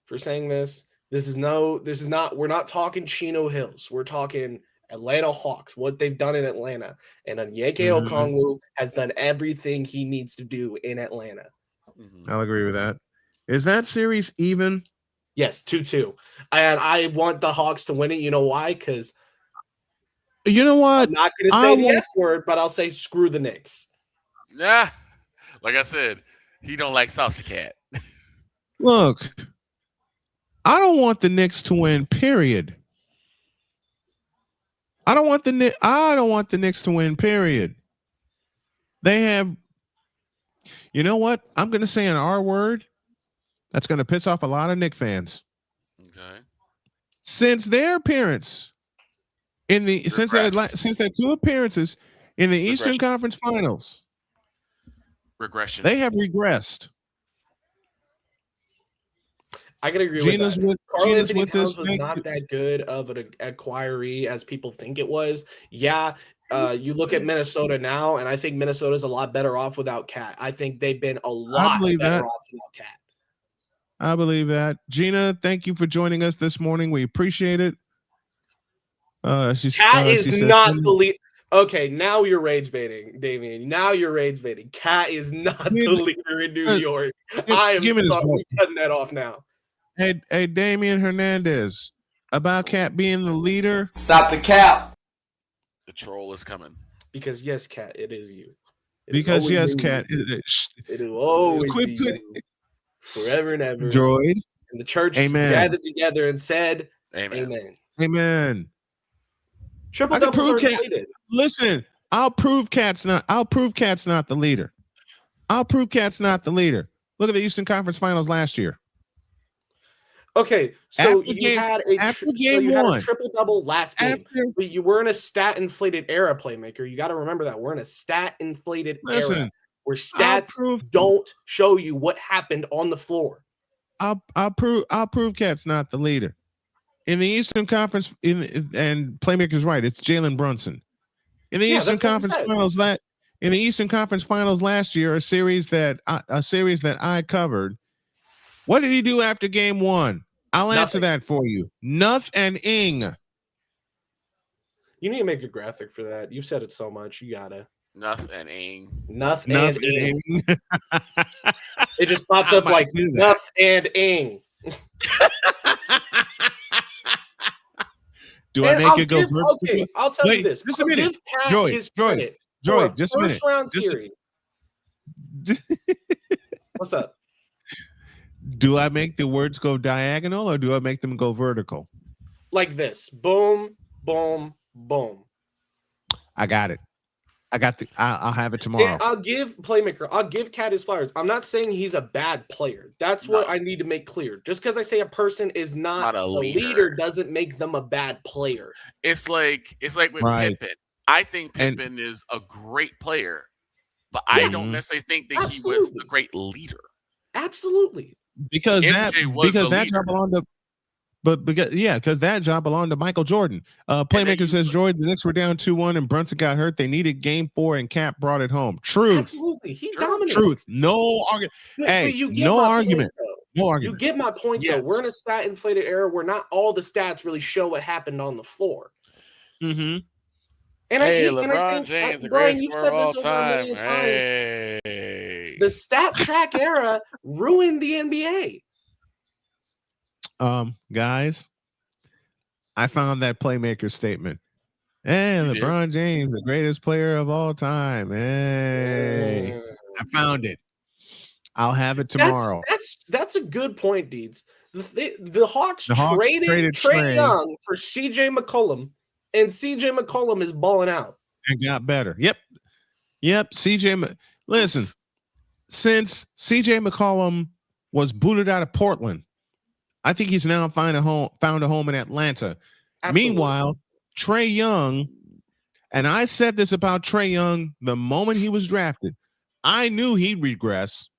for saying this. This is not, we're not talking Chino Hills. We're talking Atlanta Hawks, what they've done in Atlanta. And Onyeka Okongwu has done everything he needs to do in Atlanta. I'll agree with that. Is that series even? Yes, 2-2. And I want the Hawks to win it. You know why? Because You know what? I'm not going to say the F word, but I'll say screw the Knicks. Yeah. Like I said, he don't like Salsa Cat. Look, I don't want the Knicks to win, period. I don't want the Knicks to win, period. They have, you know what? I'm going to say an R word that's going to piss off a lot of Knicks fans. Okay. Since their appearance since their 2 appearances in the Eastern Conference Finals, regression. they have regressed. I can agree Gina's with that. Karl Anthony with Towns this was not that good of an acquiree as people think it was. Yeah, you look at Minnesota now, and I think Minnesota's a lot better off without Cat. I think they've been a lot better off without Cat. I believe that. Gina, thank you for joining us this morning. We appreciate it. Cat is not the lead. Okay, now you're rage baiting, Damien. Now you're rage baiting. Cat is not the leader in New York. I am cutting that off now. Hey, Damian Hernandez, about Cat being the leader. Stop the cap. The troll is coming. Because yes, Cat, it is you. Because yes, Cat. It will always be you. Forever and ever. Droid. And the church gathered together and said, Amen. Amen. Triple doubles are inflated. Listen, I'll prove Cat's not the leader. I'll prove Cat's not the leader. Look at the Eastern Conference Finals last year. Okay, so After you had a triple double last game. But you were in a stat inflated era, Playmaker. You got to remember that we're in a stat inflated era where stats don't show you what happened on the floor. I'll prove Cat's not the leader. In the Eastern Conference, and Playmaker's right, it's Jalen Brunson. In the Eastern Conference Finals in the Eastern Conference Finals last year, a series that I covered. What did he do after game 1? I'll answer that for you. Nuff and Ing. You need to make a graphic for that. You've said it so much. You gotta. Nuff and Ing. Nuff and Ing. It just pops up like Nuff and Ing. Do I And make I'll it go give, vertical? okay, I'll tell you this. Just a I'll minute. give Cat Joy, his Joy, credit Joy, for a just a minute. first round Just a- series. What's up? Do I make the words go diagonal or do I make them go vertical? Like this. Boom, boom, boom. I got it. I got the. I'll have it tomorrow. And I'll give Playmaker. I'll give Cat his flowers. I'm not saying he's a bad player. That's what I need to make clear. Just because I say a person is not a leader doesn't make them a bad player. It's like with Pippen. I think Pippen is a great player, but I don't necessarily think that he was a great leader. Absolutely. Because MJ that job belonged to, because that job belonged to Michael Jordan. Playmaker says, Jordan, the Knicks were down 2-1 and Brunson got hurt. They needed game 4 and Cap brought it home. Truth. Absolutely. He dominated. Truth. No argument. Hey, no argument. No argument. You get my point, though. We're in a stat inflated era where not all the stats really show what happened on the floor. Mm-hmm. And LeBron think, James, the Brian, greatest you scorer said of all this over a million time. times. The stat track era ruined the NBA. Guys, I found that Playmaker statement. Hey, LeBron James, the greatest player of all time. Hey, I found it. I'll have it tomorrow. That's a good point, Deeds. The Hawks traded Trae Young for CJ McCollum, and CJ McCollum is balling out. And got better. Yep. Listen, since CJ McCollum was booted out of Portland, I think he's now found a home in Atlanta. Absolutely. Meanwhile, Trae Young, and I said this about Trae Young the moment he was drafted, I knew he'd regress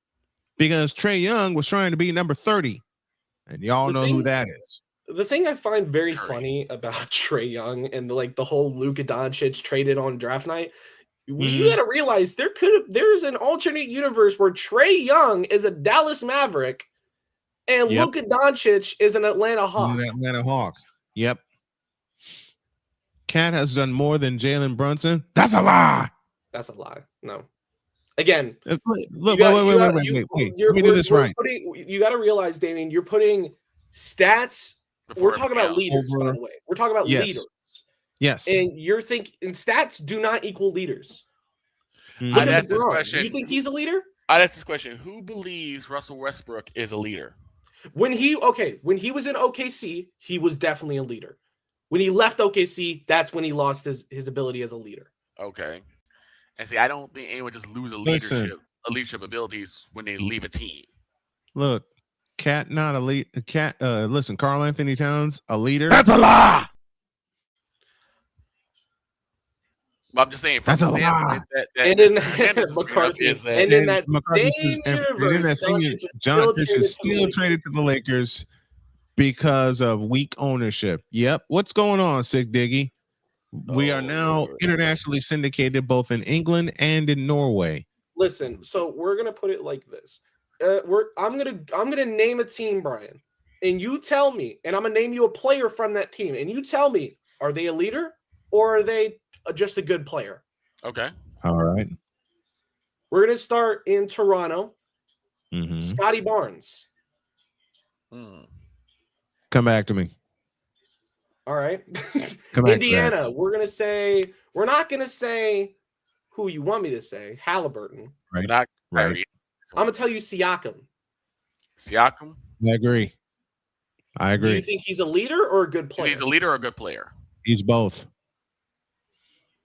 because Trae Young was trying to be number 30, and y'all know who that is. The thing I find very funny about Trae Young and the whole Luka Doncic traded on draft night, you got to realize there's an alternate universe where Trae Young is a Dallas Maverick and Luka Doncic is an Atlanta Hawk. An Atlanta Hawk. Yep. Cat has done more than Jalen Brunson. That's a lie. That's a lie. No. Again, look, wait. Let me do this right. You got to realize, Damien, you're putting stats. We're talking about leaders, by the way. We're talking about leaders. Yes. And you're thinking stats do not equal leaders. I'd ask this question. You think he's a leader? I'd ask this question. Who believes Russell Westbrook is a leader? When he was in OKC, he was definitely a leader. When he left OKC, that's when he lost his ability as a leader. Okay. And see, I don't think anyone just lose leadership abilities when they leave a team. Look, Cat not a lead. Cat. Listen, Karl Anthony Towns a leader. That's a lie. Well, I'm just saying. From That's a lie. And in that same universe, John Fisher is still traded to the Lakers because of weak ownership. Yep. What's going on, Sig Diggy? We are now internationally syndicated both in England and in Norway. Listen, so we're gonna put it like this. I'm gonna name a team, Brian, and you tell me, and I'm gonna name you a player from that team, and you tell me, are they a leader or are they just a good player? Okay. All right. We're gonna start in Toronto. Scotty Barnes. Come back to me. All right. Indiana, we're not gonna say who you want me to say. Halliburton. Right. I'm gonna tell you Siakam. I agree. Do you think he's a leader or a good player? He's a leader or a good player? He's both.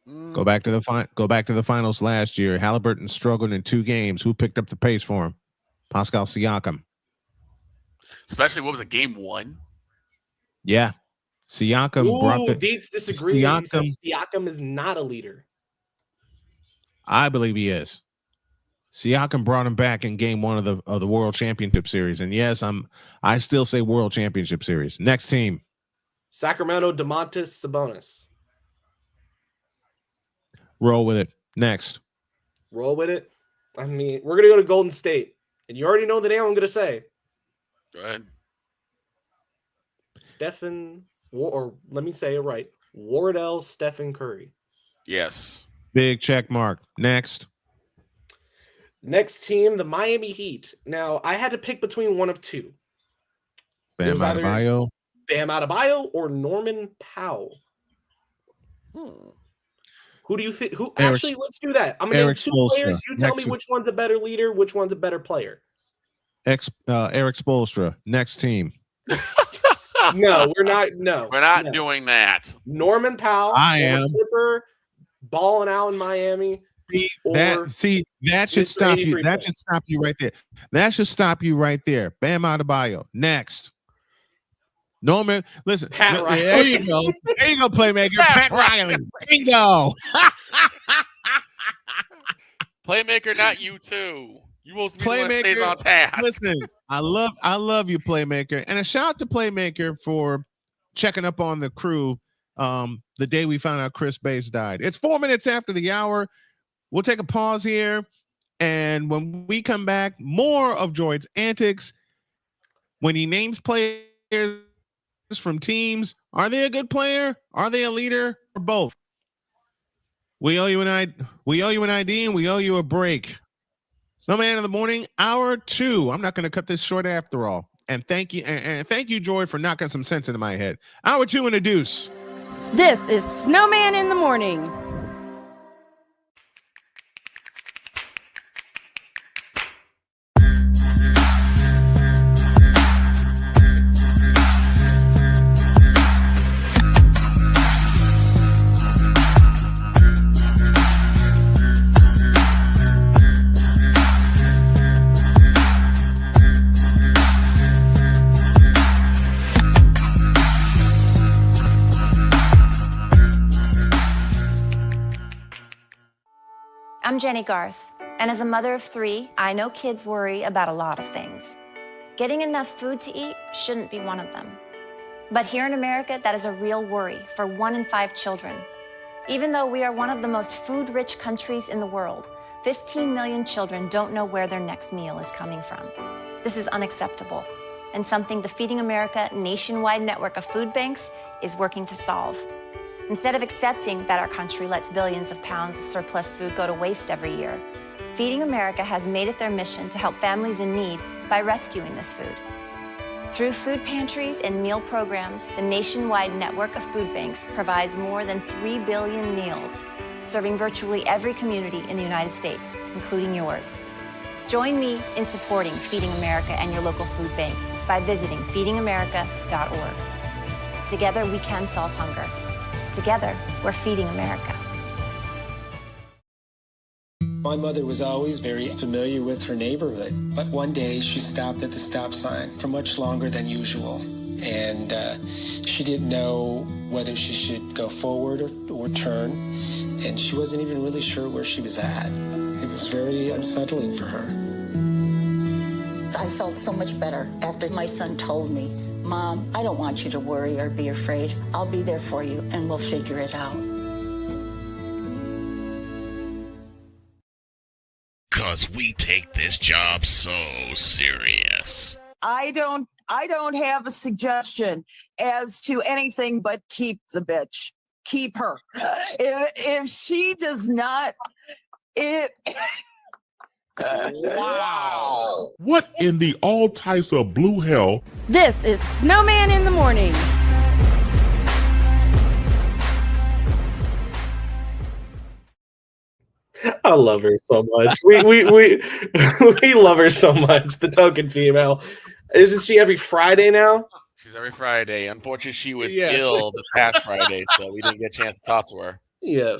Go back to the finals last year. Halliburton struggled in 2 games. Who picked up the pace for him? Pascal Siakam. Especially what was it, game 1? Yeah. Siakam brought the Deets disagrees. Siakam is not a leader. I believe he is. Siakam brought him back in game 1 of the World Championship Series. And yes, I still say World Championship Series. Next team. Sacramento, Domantas Sabonis. Roll with it. Next. Roll with it. I mean, we're gonna go to Golden State. And you already know the name I'm gonna say. Go ahead. Or let me say it right. Wardell Stephen Curry. Yes. Big check mark. Next. Next team, the Miami Heat. Now, I had to pick between one of two. Bam Adebayo. Bam Adebayo or Norman Powell. Who do you think? Who Eric- actually? Let's do that. I'm gonna name Eric 2 Spoelstra. players. You tell me Next- which one's a better leader, which one's a better player. Eric Spoelstra. Next team. No, we're not. No, We're not doing that. Norman Powell. I am. Clipper, balling out in Miami. That should Mr. stop you. 83 That should stop you right there. That should stop you right there. Bam Adebayo. Next. Norman, listen. Pat Riley. There you go. There you go, playmaker. Pat Riley. Bingo. Playmaker, not you too. You most be the one that Playmaker stays on task. Listen, I love you, Playmaker. And a shout out to Playmaker for checking up on the crew the day we found out Chris Bass died. It's 4 minutes after the hour. We'll take a pause here. And when we come back, more of Droid's antics. When he names players from teams, are they a good player? Are they a leader? Or both? We owe you an ID, and we owe you a break. Snowman in the Morning, hour 2. I'm not going to cut this short after all. And thank you, Droid, for knocking some sense into my head. Hour 2 in a deuce. This is Snowman in the Morning. I'm Jenny Garth, and as a mother of 3, I know kids worry about a lot of things. Getting enough food to eat shouldn't be one of them. But here in America, that is a real worry for 1 in 5 children. Even though we are one of the most food-rich countries in the world, 15 million children don't know where their next meal is coming from. This is unacceptable, and something the Feeding America nationwide network of food banks is working to solve. Instead of accepting that our country lets billions of pounds of surplus food go to waste every year, Feeding America has made it their mission to help families in need by rescuing this food. Through food pantries and meal programs, the nationwide network of food banks provides more than 3 billion meals, serving virtually every community in the United States, including yours. Join me in supporting Feeding America and your local food bank by visiting feedingamerica.org. Together, we can solve hunger. Together, we're feeding America. My mother was always very familiar with her neighborhood, but one day she stopped at the stop sign for much longer than usual, and she didn't know whether she should go forward or turn, and she wasn't even really sure where she was at. It was very unsettling for her. I felt so much better after my son told me, "Mom, I don't want you to worry or be afraid. I'll be there for you and we'll figure it out." 'Cause we take this job so serious. I don't have a suggestion as to anything but keep the bitch. Keep her. If she does not, Wow. What in the all types of blue hell? This is Snowman in the Morning. I love her so much. We love her so much. The token female. Isn't she every Friday now? She's every Friday. Unfortunately, she was Yes. ill this past Friday, so we didn't get a chance to talk to her. Yeah.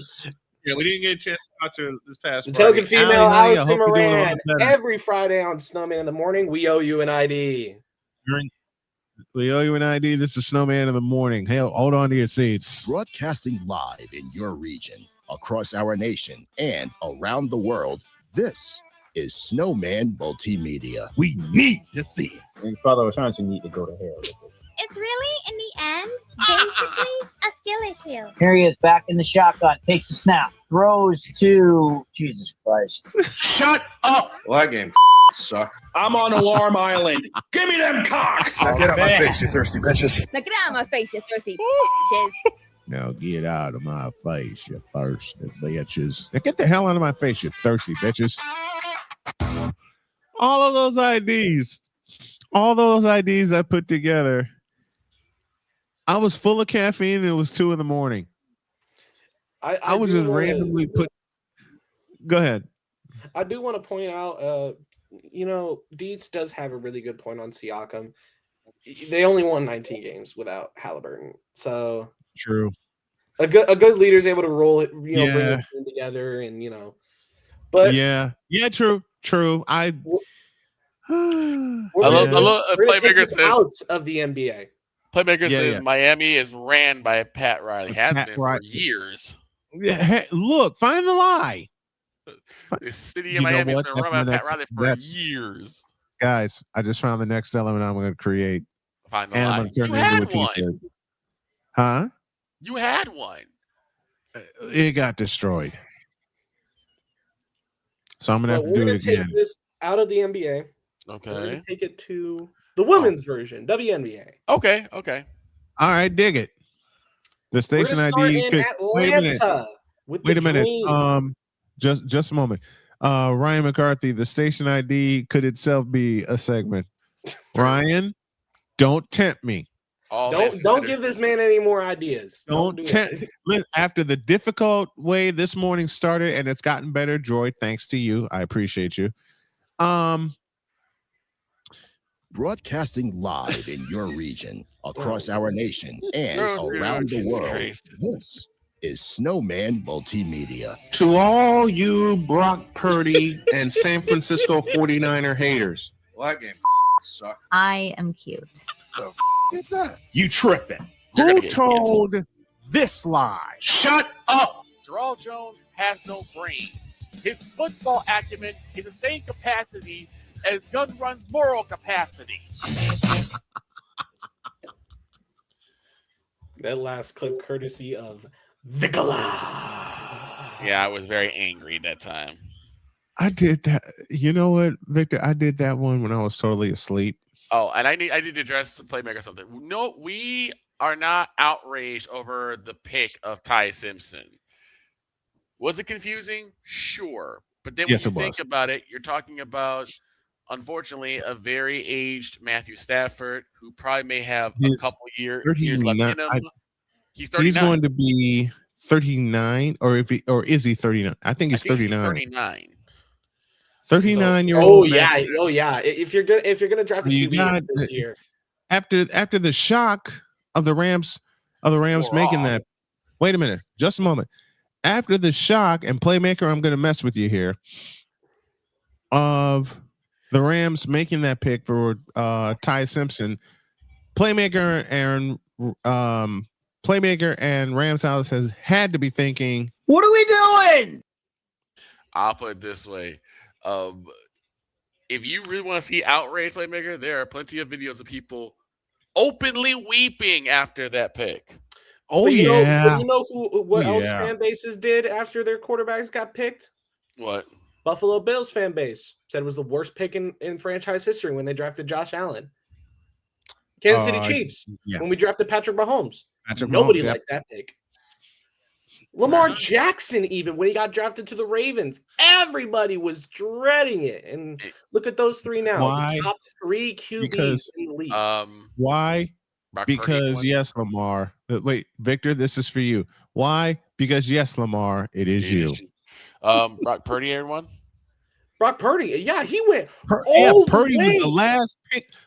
Yeah, we didn't get a chance to talk to her this past The Friday. token female, Allie, honey, I Allison hope you're doing a Moran. lot better. Every Friday on Snowman in the Morning, we owe you an ID. We owe you an ID. This is Snowman in the Morning. Hey, hold on to your seats. Broadcasting live in your region, across our nation, and around the world, this is Snowman Multimedia. We need to see it. And Father Ashanti need to go to hell. It's really, in the end, basically a skill issue. Harry is back in the shotgun, takes a snap, throws to Jesus Christ. Shut up! Well, that game sucked. I'm on Alarm Island. Give me them cocks! Now get out my face, you thirsty bitches. Now get out of my face, you thirsty bitches. Now get out of my face, you thirsty bitches. Now get the hell out of my face, you thirsty bitches. All of those IDs I put together. I was full of caffeine and it was 2 a.m. I would do just wanna- randomly put. Go ahead. I do want to point out, Dietz does have a really good point on Siakam. They only won 19 games without Halliburton, so True. a good leader is able to roll it, bring Yeah. his team together, and But yeah, true. I we're love gonna take Playmaker this says out of the NBA. Playmaker Yeah, says yeah. Miami is ran by Pat Riley. Has Pat been for Riley. years. Yeah, hey, look, find the lie. The city You of know Miami has what? been That's run my by Pat next- Riley for that's- years. Guys, I just found the next element I'm going to create, Find the and I'm lie. going to turn You it into a had one. t-shirt. Huh? You had one. It got destroyed. So I'm going to have But to we're do gonna it take again. this out of the NBA. We're Okay. gonna take it to the women's version, WNBA. Okay. All right, dig it. The We're station gonna start ID. in Wait a minute. Atlanta with Wait the a minute. Dream. Just a moment. Ryan McCarthy, the station ID could itself be a segment. Ryan, don't tempt me. Don't give this man any more ideas. Don't do tempt. After the difficult way this morning started, and it's gotten better, Droid, thanks to you. I appreciate you. Broadcasting live in your region, across our nation, and around the Jesus world. Christ. This is Snowman Multimedia. To all you Brock Purdy and San Francisco 49er haters. Well, that game sucked. I am cute. Is that? You tripping. You're gonna Who get told this lie? Shut up. Jarrell Jones has no brains. His football acumen is the same capacity as Gun Run's moral capacity. That last clip, courtesy of Vicola. Yeah, I was very angry that time. I did that. You know what, Victor? I did that one when I was totally asleep. Oh, and I need to address the Playmaker something. No, we are not outraged over the pick of Ty Simpson. Was it confusing? Sure. But then when Yes, you it think was. about it, you're talking about, unfortunately, a very aged Matthew Stafford who probably may have a He's couple years 39. left in him. He's 39. He's going to be 39, or is he 39? I think he's 39. 39. 39-year-old. Oh yeah. If you're gonna draft a You QB got- this year, After the shock of the Rams making that. Wait a minute, just a moment. After the shock and Playmaker, I'm going to mess with you here. Of the Rams making that pick for Ty Simpson, Playmaker and Rams House has had to be thinking, What are we doing? I'll put it this way. If you really want to see outrage, Playmaker, there are plenty of videos of people openly weeping after that pick. "Oh But yeah, you know what else Yeah. fan bases did after their quarterbacks got picked? What? Buffalo Bills fan base said it was the worst pick in franchise history when they drafted Josh Allen. Kansas City Chiefs yeah. when we drafted Patrick Mahomes. Patrick Nobody Mahomes, yep. liked that pick. Lamar Jackson, even when he got drafted to the Ravens, everybody was dreading it. And look at those three now. Why? The top three QBs Because- in the league. Why? Brock Purdy Because won. yes, Lamar. Wait, Victor, this is for you. Why? Because yes, Lamar, it is you. Brock Purdy, everyone. Brock Purdy, yeah, he went Yeah, all the Purdy was way. the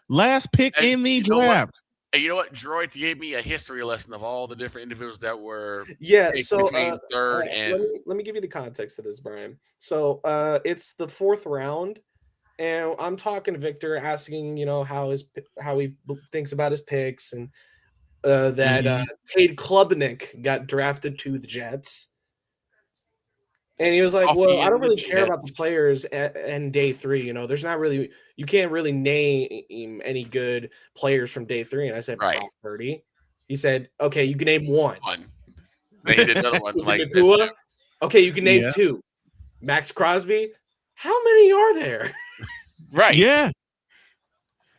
last pick And in the you know what? draft. And you know what? Droid gave me a history lesson of all the different individuals that were Yeah, picked so between third and let me give you the context of this, Brian. So it's the fourth round, and I'm talking to Victor, asking how he thinks about his picks, and that Cade Klubnik got drafted to the Jets, and he was like, Coffee "Well, I and don't the really care about the Jets. players in day three. There's not really you can't really name any good players from day three." And I said, Right. Brock Purdy. He said, "Okay, you can name one." Then he did another one like this. Nakua? Okay, you can name Yeah. two. Max Crosby. How many are there? Right. Yeah.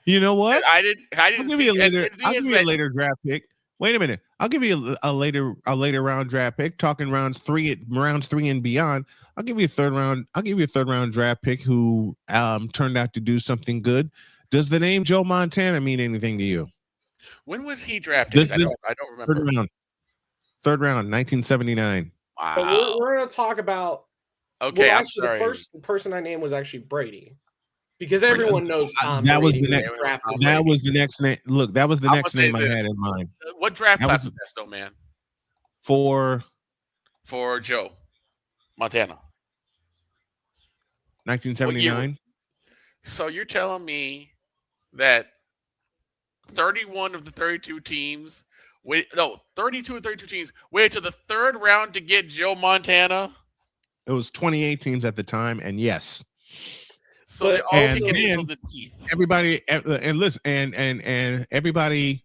You know what? I didn't I'll give you a see- later. and the thing I'll give is you a that- later draft pick. Wait a minute. I'll give you a later round draft pick. Talking rounds three and beyond. I'll give you a third round draft pick who turned out to do something good. Does the name Joe Montana mean anything to you? When was he drafted? 'Cause I don't remember. Third round, 1979. But we're going to talk about. Okay, well, I'm actually, sorry. the first person I named was actually Brady, because everyone knows Tom That was Brady the next. drafted. That was the next name. Look, that was the I'm next gonna say name I this. had in mind. What draft That class was- was that, Snowman? For Joe Montana. 1979. So you're telling me that 31 of the 32 teams 32 of 32 teams waited to the third round to get Joe Montana? It was 28 teams at the time, and yes. So they all and taking then the teeth. everybody and listen and everybody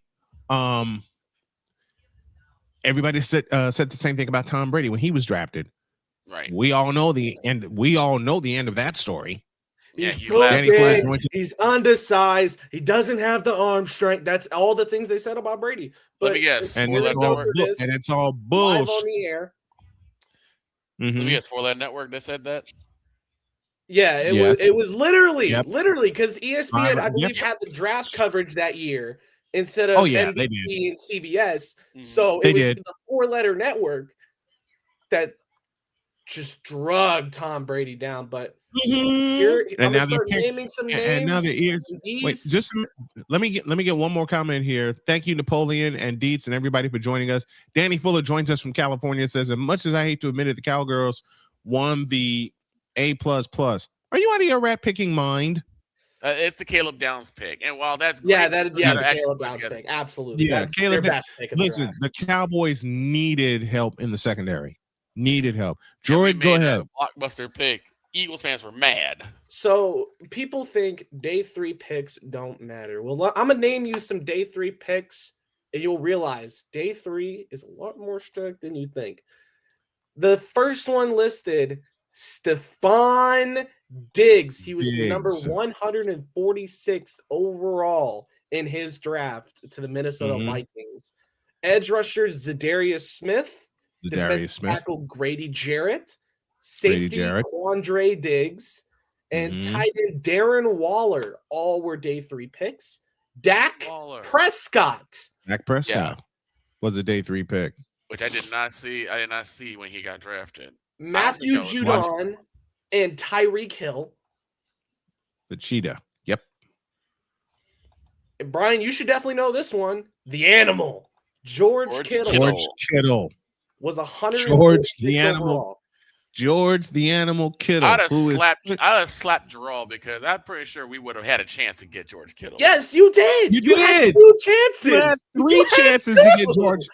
everybody said the same thing about Tom Brady when he was drafted. Right. We all know the end. We all know the end of that story. He's big, he's undersized. He doesn't have the arm strength. That's all the things they said about Brady. But let me guess. And we're it's gonna all go through this and it's all live bullshit. on the air. Let me guess. 4-Letter Network that said that. Yeah, it Yes. was literally Yep. because ESPN, I believe, had the draft coverage that year instead of they NBC and CBS. Mm-hmm. So They it was did. the 4-Letter Network that just drugged Tom Brady down. But here, I'm And now gonna start they're naming some names. and now the ears. Wait, just let me get one more comment here. Thank you, Napoleon and Dietz and everybody for joining us. Danny Fuller joins us from California. Says, as much as I hate to admit it, the Cowgirls won the A++. Are you out of your rat picking mind? It's the Caleb Downs pick, and while that's great, the Caleb Downs pick, absolutely. Yeah, That's Caleb. their best pick of the Listen, draft. the Cowboys needed help in the secondary. Needed help. And we George, go made ahead. a blockbuster pick. Eagles fans were mad. So people think day 3 picks don't matter. Well, I'm gonna name you some day 3 picks, and you'll realize day 3 is a lot more strict than you think. The first one listed, Stephon Diggs. He was number 146th overall in his draft to the Minnesota Vikings. Edge rusher Zadarius Smith. Defensive tackle Grady Jarrett. Safety Quandre Diggs. And tight end Darren Waller. All were day 3 picks. Dak Prescott. Dak Prescott was a day 3 pick. Which I did not see. I did not see when he got drafted. Matthew Judon and Tyreek Hill. The cheetah. Yep. And Brian, you should definitely know this one. The animal. George Kittle. George Kittle. Was 100. George the animal. Overall. George the animal Kittle. I'd have slapped Gerald because I'm pretty sure we would have had a chance to get George Kittle. Yes, you did. You had did. 2 chances. You had 3 chances to get George.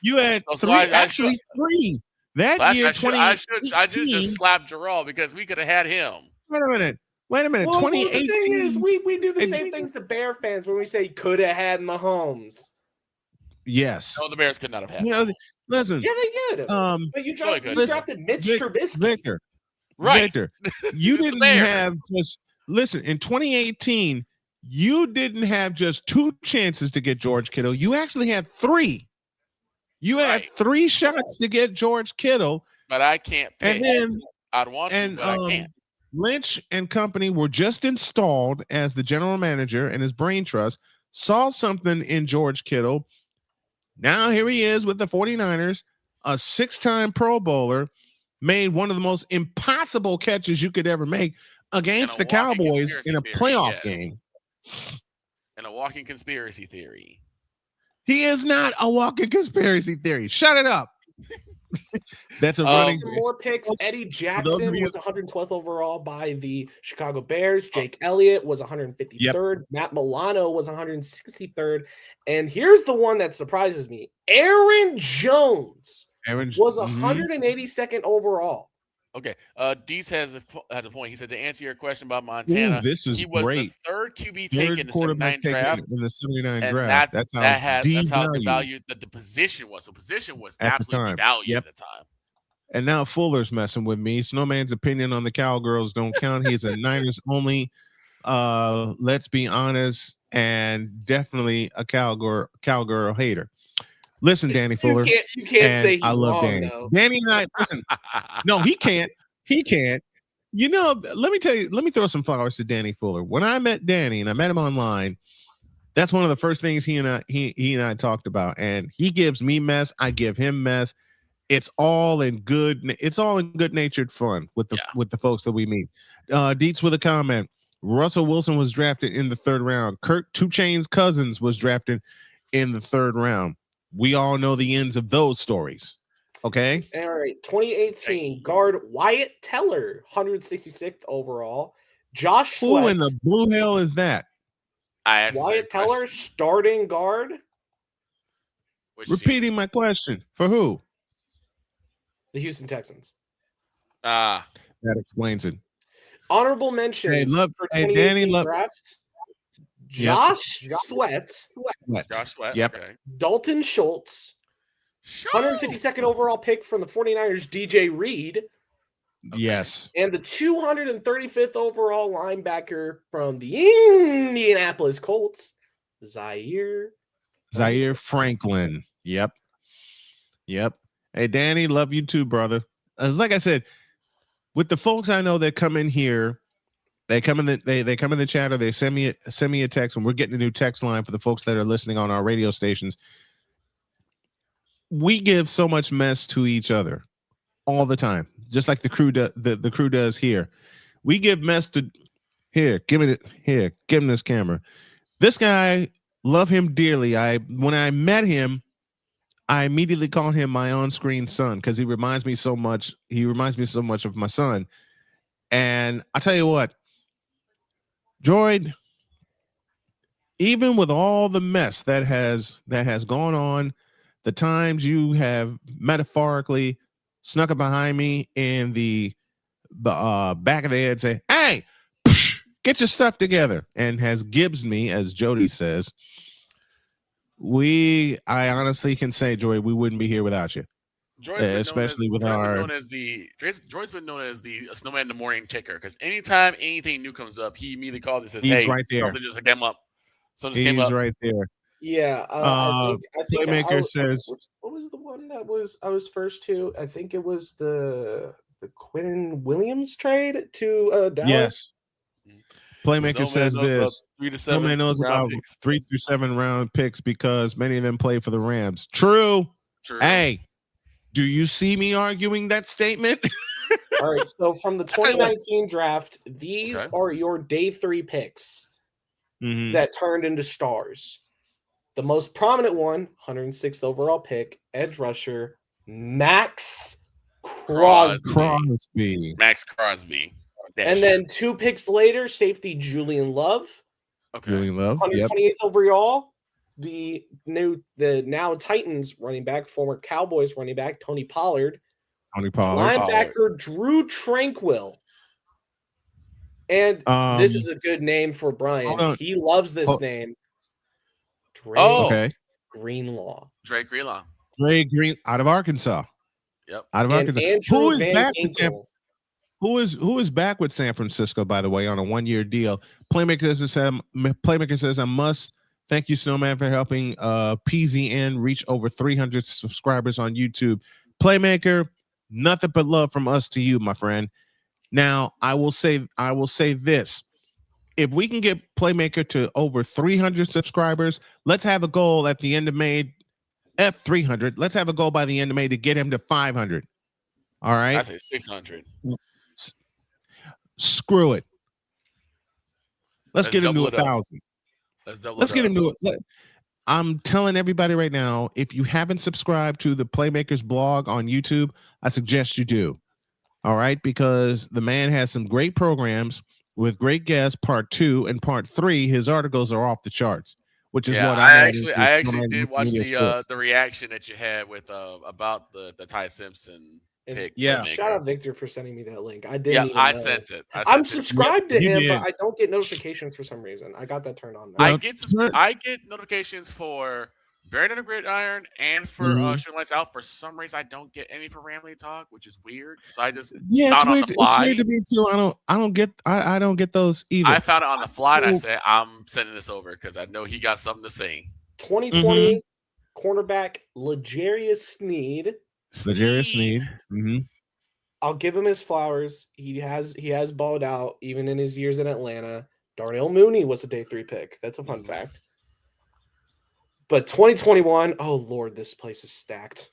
You had So 3. I 3. That year, 2018. I should just slap Gerald because we could have had him. Wait a minute. Well, 2018. the thing is, we do the same things to Bear fans when we say could have had Mahomes. Yes. No, the Bears could not have had. You know, listen. Yeah, they did. But you drafted Mitch Trubisky. Victor. Right. Victor. You didn't have just listen, in 2018, you didn't have just 2 chances to get George Kittle. You actually had 3. You had 3 shots to get George Kittle. But I can't pick. And then I'd want to, but I can't. Lynch and company were just installed as the general manager, and his brain trust saw something in George Kittle. Now here he is with the 49ers, a 6-time Pro Bowler, made one of the most impossible catches you could ever make against the Cowboys in a playoff game. And a walking conspiracy theory. He is not a walking conspiracy theory. Shut it up. That's a running. Some more picks. Eddie Jackson was 112th overall by the Chicago Bears. Jake Elliott was 153rd. Yep. Matt Milano was 163rd. And here's the one that surprises me. Aaron Jones was 182nd overall. Okay. Dees has a point. He said to answer your question about Montana, this is he was great. the 3rd QB taken in the 79 taken draft. in the 79 And draft. that's how the value that the position was. So position was At the absolutely time. valued Yep. at the time. And now Fuller's messing with me. Snowman's opinion on the Cowgirls don't count. He's a Niners only. Let's be honest, and definitely a cowgirl hater. Listen, Danny Fuller. You can't say he's I love wrong, Danny. though. Danny and I listen. No, he can't. He can't. You know, let me tell you, let me throw some flowers to Danny Fuller. When I met Danny and I met him online, that's one of the first things he and I talked about. And he gives me mess, I give him mess. It's all in good. It's all in good natured fun with the folks that we meet. Deets with a comment. Russell Wilson was drafted in the 3rd round. Kurt 2 Chainz Cousins was drafted in the 3rd round. We all know the ends of those stories. Okay. All right. 2018 guard Wyatt Teller, 166th overall. Josh Sweat. Who in the blue hell is that? Wyatt Teller, starting guard. Repeating my question. For who? The Houston Texans. That explains it. Honorable mentions for 2018 draft. Josh Sweat. Josh Sweat. Yep. Okay. Dalton Schultz. 152nd overall pick from the 49ers, DJ Reed. Yes. And the 235th overall linebacker from the Indianapolis Colts, Zaire Franklin. Yep. Hey, Danny, love you too, brother. As like I said, with the folks I know that come in here, they come in the chat or they send me a text, and we're getting a new text line for the folks that are listening on our radio stations. We give so much mess to each other all the time, just like the crew the crew does here. We give mess to give him this camera. This guy, love him dearly. When I met him, I immediately called him my on-screen son because he reminds me so much. He reminds me so much of my son. And I tell you what, Droid, even with all the mess that has gone on, the times you have metaphorically snuck up behind me in the back of the head, say, "Hey, get your stuff together," and has gibbsed me, as Jody says. I honestly can say, Joy, we wouldn't be here without you. Especially with Droid's been known as the Snowman in the morning ticker, because anytime anything new comes up, he immediately calls and says, He's "Hey, right there. something just came up." He's right there. Yeah, I think Playmaker says, what was the one that I was first to? I think it was the Quinn Williams trade to Dallas. Yes. Playmaker says this. 3 to 7 Snowman knows about picks. 3 through 7 round picks because many of them play for the Rams. True. Hey, do you see me arguing that statement? All right. So from the 2019 draft, these are your day 3 picks that turned into stars. The most prominent one, 106th overall pick, edge rusher, Max Crosby. Max Crosby. And then 2 picks later, safety Julian Love. Okay. Julian Love. 128th overall, the now Titans running back, former Cowboys running back, Tony Pollard. Linebacker Drew Tranquil. And this is a good name for Brian. He loves this name. Greenlaw. Drake Greenlaw. Drake Green out of Arkansas. Yep. Out of Arkansas. Who is back with San Francisco, by the way, on a 1-year deal? Playmaker says, I must thank you, Snowman, for helping PZN reach over 300 subscribers on YouTube. Playmaker, nothing but love from us to you, my friend. Now, I will say this. If we can get Playmaker to over 300 subscribers, let's have a goal at the end of May, F300. Let's have a goal by the end of May to get him to 500. All right? I say 600. Screw it. Let's get him to 1,000. Let's get him to it. I'm telling everybody right now, if you haven't subscribed to the Playmakers blog on YouTube, I suggest you do. All right? Because the man has some great programs with great guests. Part 2 and Part 3, his articles are off the charts, which is what I actually did watch the reaction that you had with about the Ty Simpson pick. Yeah, shout out Victor for sending me that link. I didn't. Yeah, I sent it. I'm subscribed to him, but I don't get notifications for some reason. I got that turned on now. I get notifications for Buried in a Gridiron and for Shooting Lights Out. For some reason, I don't get any for Ramley Talk, which is weird. So I just it's weird. It's weird to me too. I don't get those either. I found it on the fly, and I said I'm sending this over because I know he got something to say. 2020 cornerback L'Jarius Sneed. I'll give him his flowers. He has balled out even in his years in Atlanta. Darnell Mooney was a day 3 pick. That's a fun fact. But 2021, oh Lord, this place is stacked.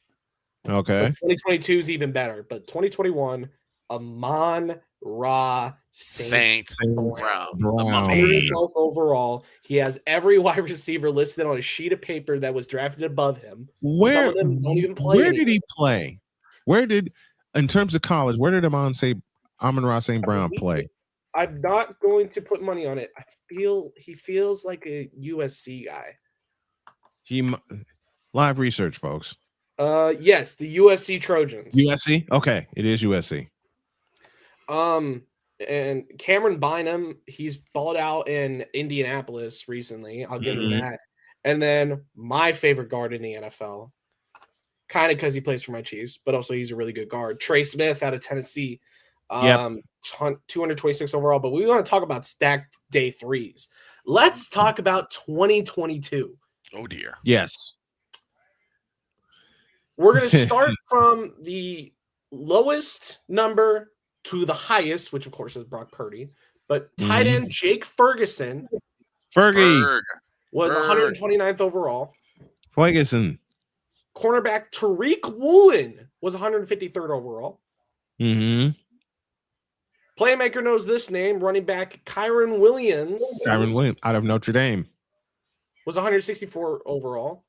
Okay. 2022 is even better. But 2021, Amon-Ra St. Brown. 112th overall. He has every wide receiver listed on a sheet of paper that was drafted above him. Some Where of them don't even play where anymore. did he play? In terms of college, where did Amon-Ra St. Brown play? I'm not going to put money on it. He feels like a USC guy. Live research, folks. Yes, the USC Trojans. USC? Okay, it is USC. And Cameron Bynum, he's balled out in Indianapolis recently. I'll give him that. And then my favorite guard in the NFL, kind of because he plays for my Chiefs, but also he's a really good guard. Trey Smith out of Tennessee. 226 overall. But we want to talk about stacked day threes. Let's talk about 2022. Oh dear. Yes. We're going to start from the lowest number to the highest, which of course is Brock Purdy. But tight end Jake Ferguson was 129th overall. Ferguson. Cornerback Tariq Woolen was 153rd overall. Playmaker knows this name. Running back Kyron Williams out of Notre Dame was 164 overall.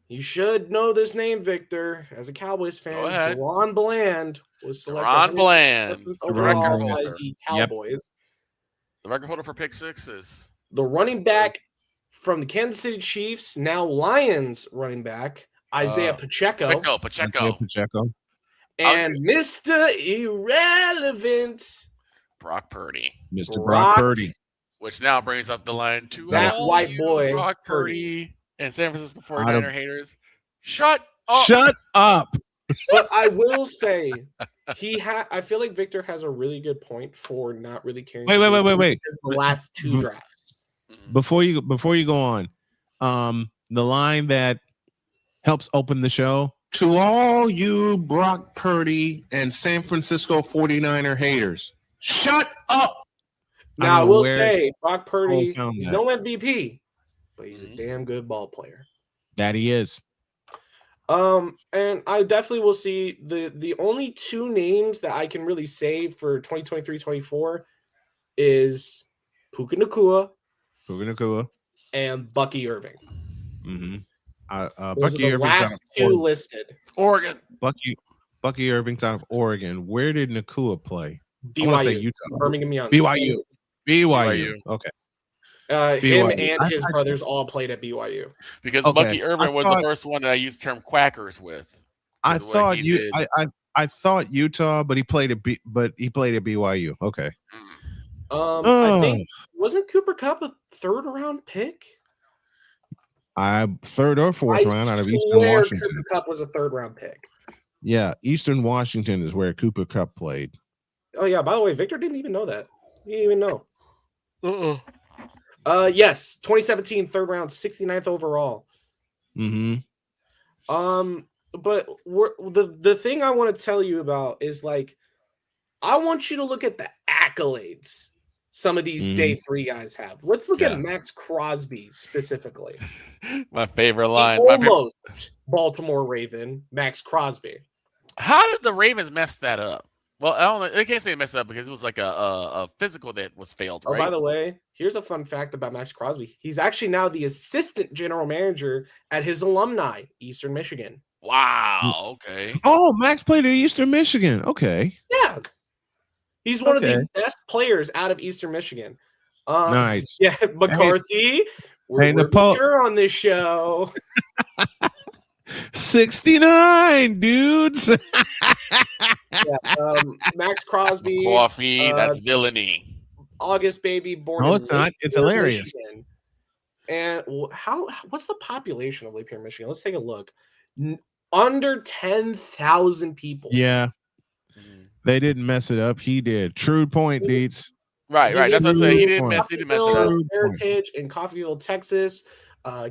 You should know this name, Victor, as a Cowboys fan. DeRon Bland was selected overall by the Cowboys. The record holder for pick sixes. The running back from the Kansas City Chiefs, now Lions running back, Isaiah Pacheco. Pacheco. And Mr. Irrelevant, Brock Purdy. Brock Purdy. Which now brings up the line to that white boy, Brock Purdy and San Francisco 49er haters. Shut up. Shut up. But I will say, I feel like Victor has a really good point for not really caring. Wait. The last two drafts. Before you go on, the line that helps open the show. To all you Brock Purdy and San Francisco 49er haters, shut up. Now, I will say, Brock Purdy, he's no MVP, but he's a damn good ball player. That he is. And I definitely will see the only two names that I can really say for 2023-24 is Puka Nacua and Bucky Irving. Bucky Irving's last two listed. Oregon. Bucky Irving's out of Oregon. Where did Nacua play? BYU. I want to say Utah. Birmingham Young. BYU. Okay. Him and his brothers all played at BYU. Because Bucky Irving was the first one that I used the term quackers with. I thought Utah, but he played at BYU. Okay. I think wasn't Cooper Kupp a third round pick? Third or fourth round out of Eastern Washington. Cooper Kupp was a third round pick. Yeah, Eastern Washington is where Cooper Kupp played. Oh yeah, by the way, Victor didn't even know that. He didn't even know. Yes, 2017 third round, 69th overall. But the thing I want to tell you about is like, I want you to look at the accolades some of these day three guys have. Let's look at Max Crosby specifically. My favorite line. Almost Baltimore Raven, Max Crosby. How did the Ravens mess that up? Well, I don't know. They can't say they messed it up because it was like a physical that was failed, right? Oh, by the way, here's a fun fact about Max Crosby. He's actually now the assistant general manager at his alumni, Eastern Michigan. Wow. Okay. Oh, Max played at Eastern Michigan. Okay. Yeah. He's one of the best players out of Eastern Michigan. Nice. Yeah, McCarthy. We're sure on this show. 69 dudes. Max Crosby. Coffee. That's villainy. August baby. Born. No, it's not. It's hilarious. Michigan. And what's the population of Lapeer, Michigan? Let's take a look. Under 10,000 people. Yeah. They didn't mess it up. He did. True point, Deets. Right. That's what I said. He didn't mess it up. Heritage in Coffeyville, Texas.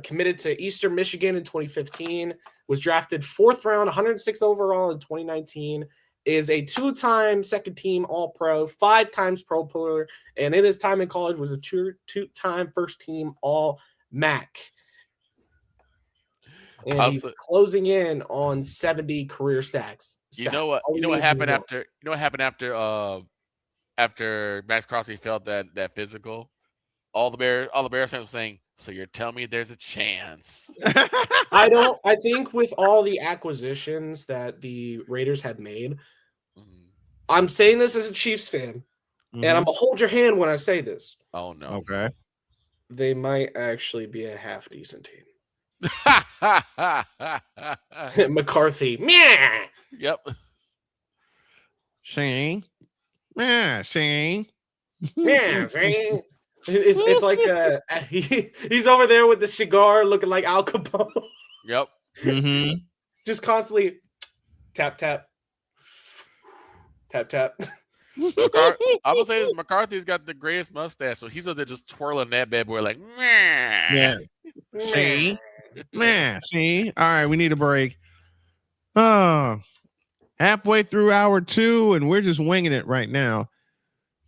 Committed to Eastern Michigan in 2015. Was drafted 4th round, 106th overall in 2019. Is a 2-time second team All-Pro, 5 times Pro Bowler, and in his time in college was a 2-time first team All-MAC. and he's closing in on 70 career stacks. You know what? You know what happened after? You know what happened after Max Crosby felt that physical? All the Bears fans were saying, "So you're telling me there's a chance?" I think with all the acquisitions that the Raiders had made, I'm saying this as a Chiefs fan, and I'm gonna hold your hand when I say this. Oh no. Okay. They might actually be a half decent team. McCarthy. Meh. Yep. Shane. Yeah, Shane. Yeah, Shane. It's like he's over there with the cigar looking like Al Capone. Yep. Just constantly tap, tap, tap, tap. I would say this, McCarthy's got the greatest mustache, so he's up there just twirling that bad boy like, meh. Yeah. See? Man, see? All right, we need a break. Oh, halfway through hour 2, and we're just winging it right now.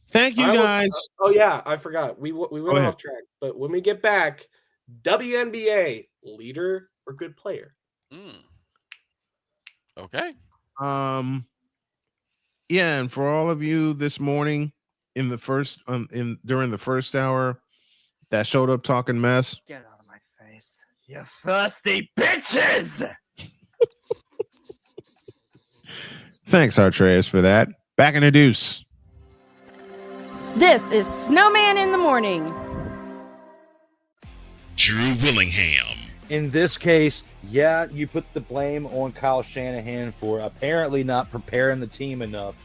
Thank you, guys. Oh, yeah, I forgot. We went off track. But when we get back, WNBA, leader or good player? Okay. Yeah, and for all of you this morning in the first during the first hour that showed up talking mess. Get out of my face. You thirsty bitches! Thanks, Artreus, for that. Back in the deuce. This is Snowman in the Morning. Drew Willingham. In this case, yeah, you put the blame on Kyle Shanahan for apparently not preparing the team enough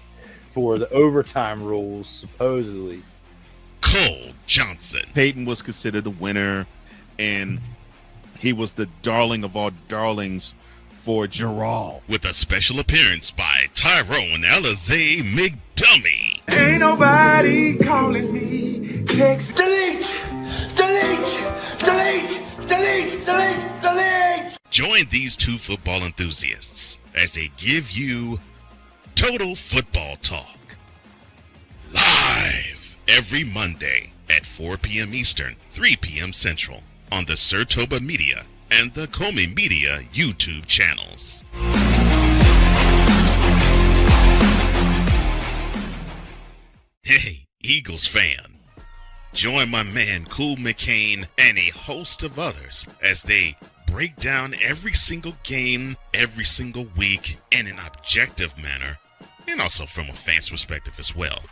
for the overtime rules, supposedly. Cole Johnson. Peyton was considered the winner, and he was the darling of all darlings for Gerald. With a special appearance by Tyrone Alizé McDummy. Ain't nobody calling me. Text delete, delete, delete, delete, delete, delete. Join these two football enthusiasts as they give you Total Football Talk. Live every Monday at 4 p.m. Eastern, 3 p.m. Central on the Sertoba Media and the Comey Media YouTube channels. Hey, Eagles fan. Join my man Cool McCain and a host of others as they break down every single game, every single week in an objective manner, and also from a fan's perspective as well.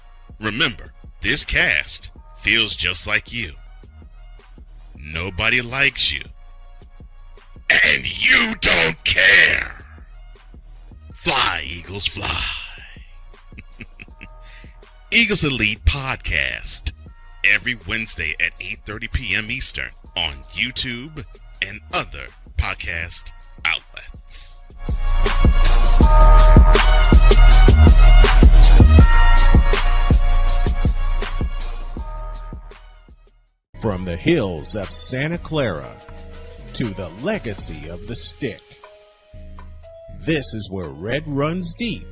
Remember, this cast feels just like you. Nobody likes you. And you don't care. Fly, Eagles, fly. Eagles Elite Podcast. Every Wednesday at 8:30 p.m. Eastern on YouTube and other podcast outlets. From the hills of Santa Clara to the legacy of the stick, this is where red runs deep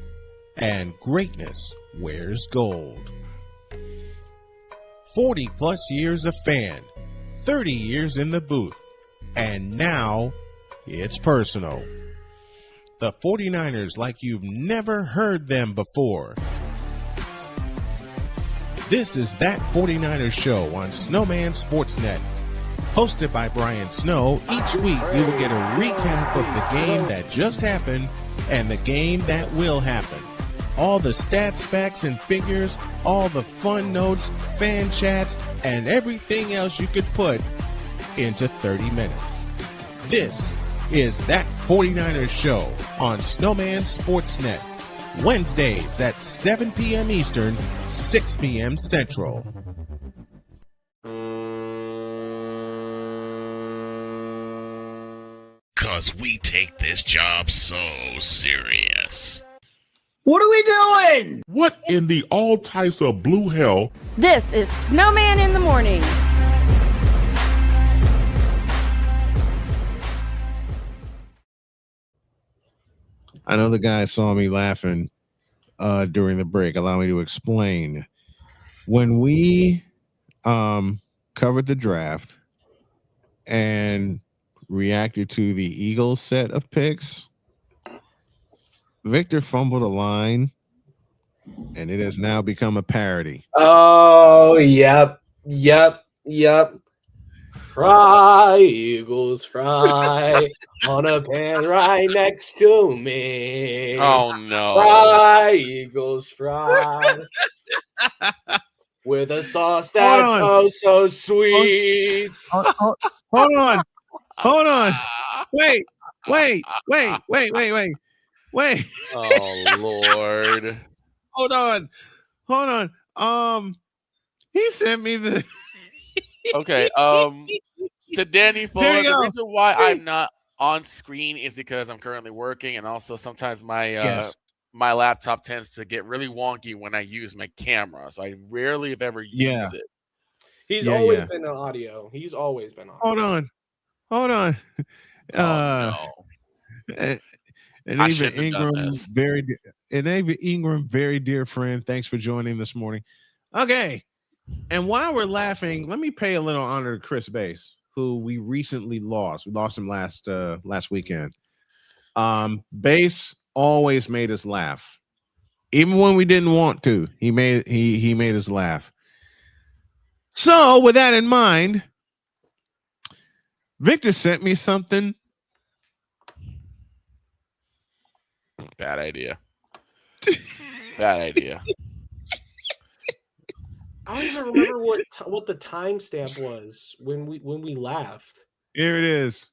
and greatness wears gold. 40 plus years a fan, 30 years in the booth, and now it's personal. The 49ers like you've never heard them before. This is That 49ers Show on Snowman Sportsnet. Hosted by Brian Snow, each week you will get a recap of the game that just happened and the game that will happen. All the stats, facts, and figures, all the fun notes, fan chats, and everything else you could put into 30 minutes. This is That 49ers Show on Snowman Sportsnet. Wednesdays at 7 p.m. Eastern, 6 p.m. Central. Cause we take this job so serious. What are we doing? What in the all types of blue hell? This is Snowman in the Morning. I know the guy saw me laughing during the break. Allow me to explain. When we covered the draft and reacted to the Eagles set of picks. Victor fumbled a line, and it has now become a parody. Oh, yep. Fry, Eagles, fry on a pan right next to me. Oh no! Fry, Eagles, fry with a sauce that's so sweet. Hold on. Wait. Oh Lord! Hold on. He sent me the. Okay. To Danny Fuller, the reason why I'm not on screen is because I'm currently working, and also sometimes my my laptop tends to get really wonky when I use my camera, so I rarely, if ever, use it. He's always been on audio. He's always been on. Hold on. No. And I Ava shouldn't have done Ingram, this. very dear friend. Thanks for joining this morning. Okay. And while we're laughing, let me pay a little honor to Chris Bass, who we recently lost. We lost him last weekend. Bass always made us laugh. Even when we didn't want to, he made us laugh. So with that in mind, Victor sent me something. Bad idea. Bad idea. I don't even remember what the timestamp was when we laughed. Here it is,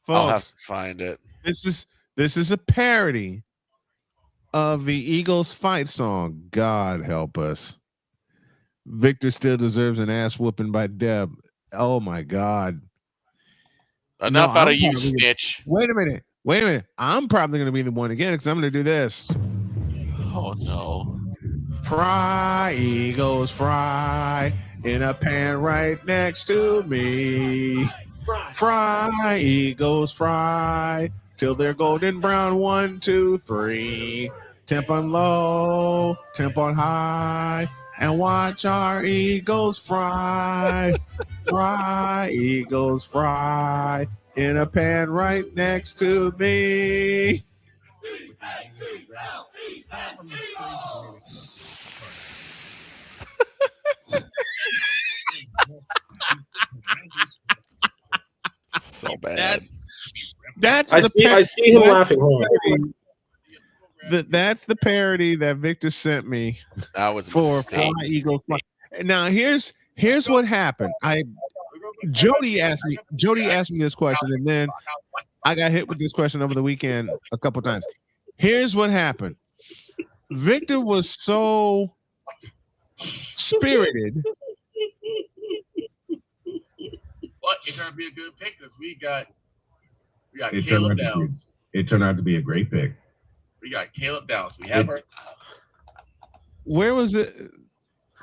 folks. I'll have to find it. This is a parody of the Eagles fight song. God help us. Victor still deserves an ass whooping by Deb. Oh my God. Enough out of you, snitch. Wait a minute. I'm probably going to be the one again because I'm going to do this. Oh no. Fry, Eagles, fry in a pan right next to me. Fry, Eagles, fry till they're golden brown. 1, 2, 3. Temp on low, temp on high, and watch our Eagles fry. Fry, Eagles, fry in a pan right next to me. So bad. I see him laughing. That's the parody that Victor sent me. That was for Fly Eagles. Now here's what happened. Jody asked me this question, and then I got hit with this question over the weekend a couple times. Here's what happened. Victor was so spirited. But it's gonna be a good pick because we got Caleb Downs. It turned out to be a great pick. We got Caleb Downs. We have her. Where was it?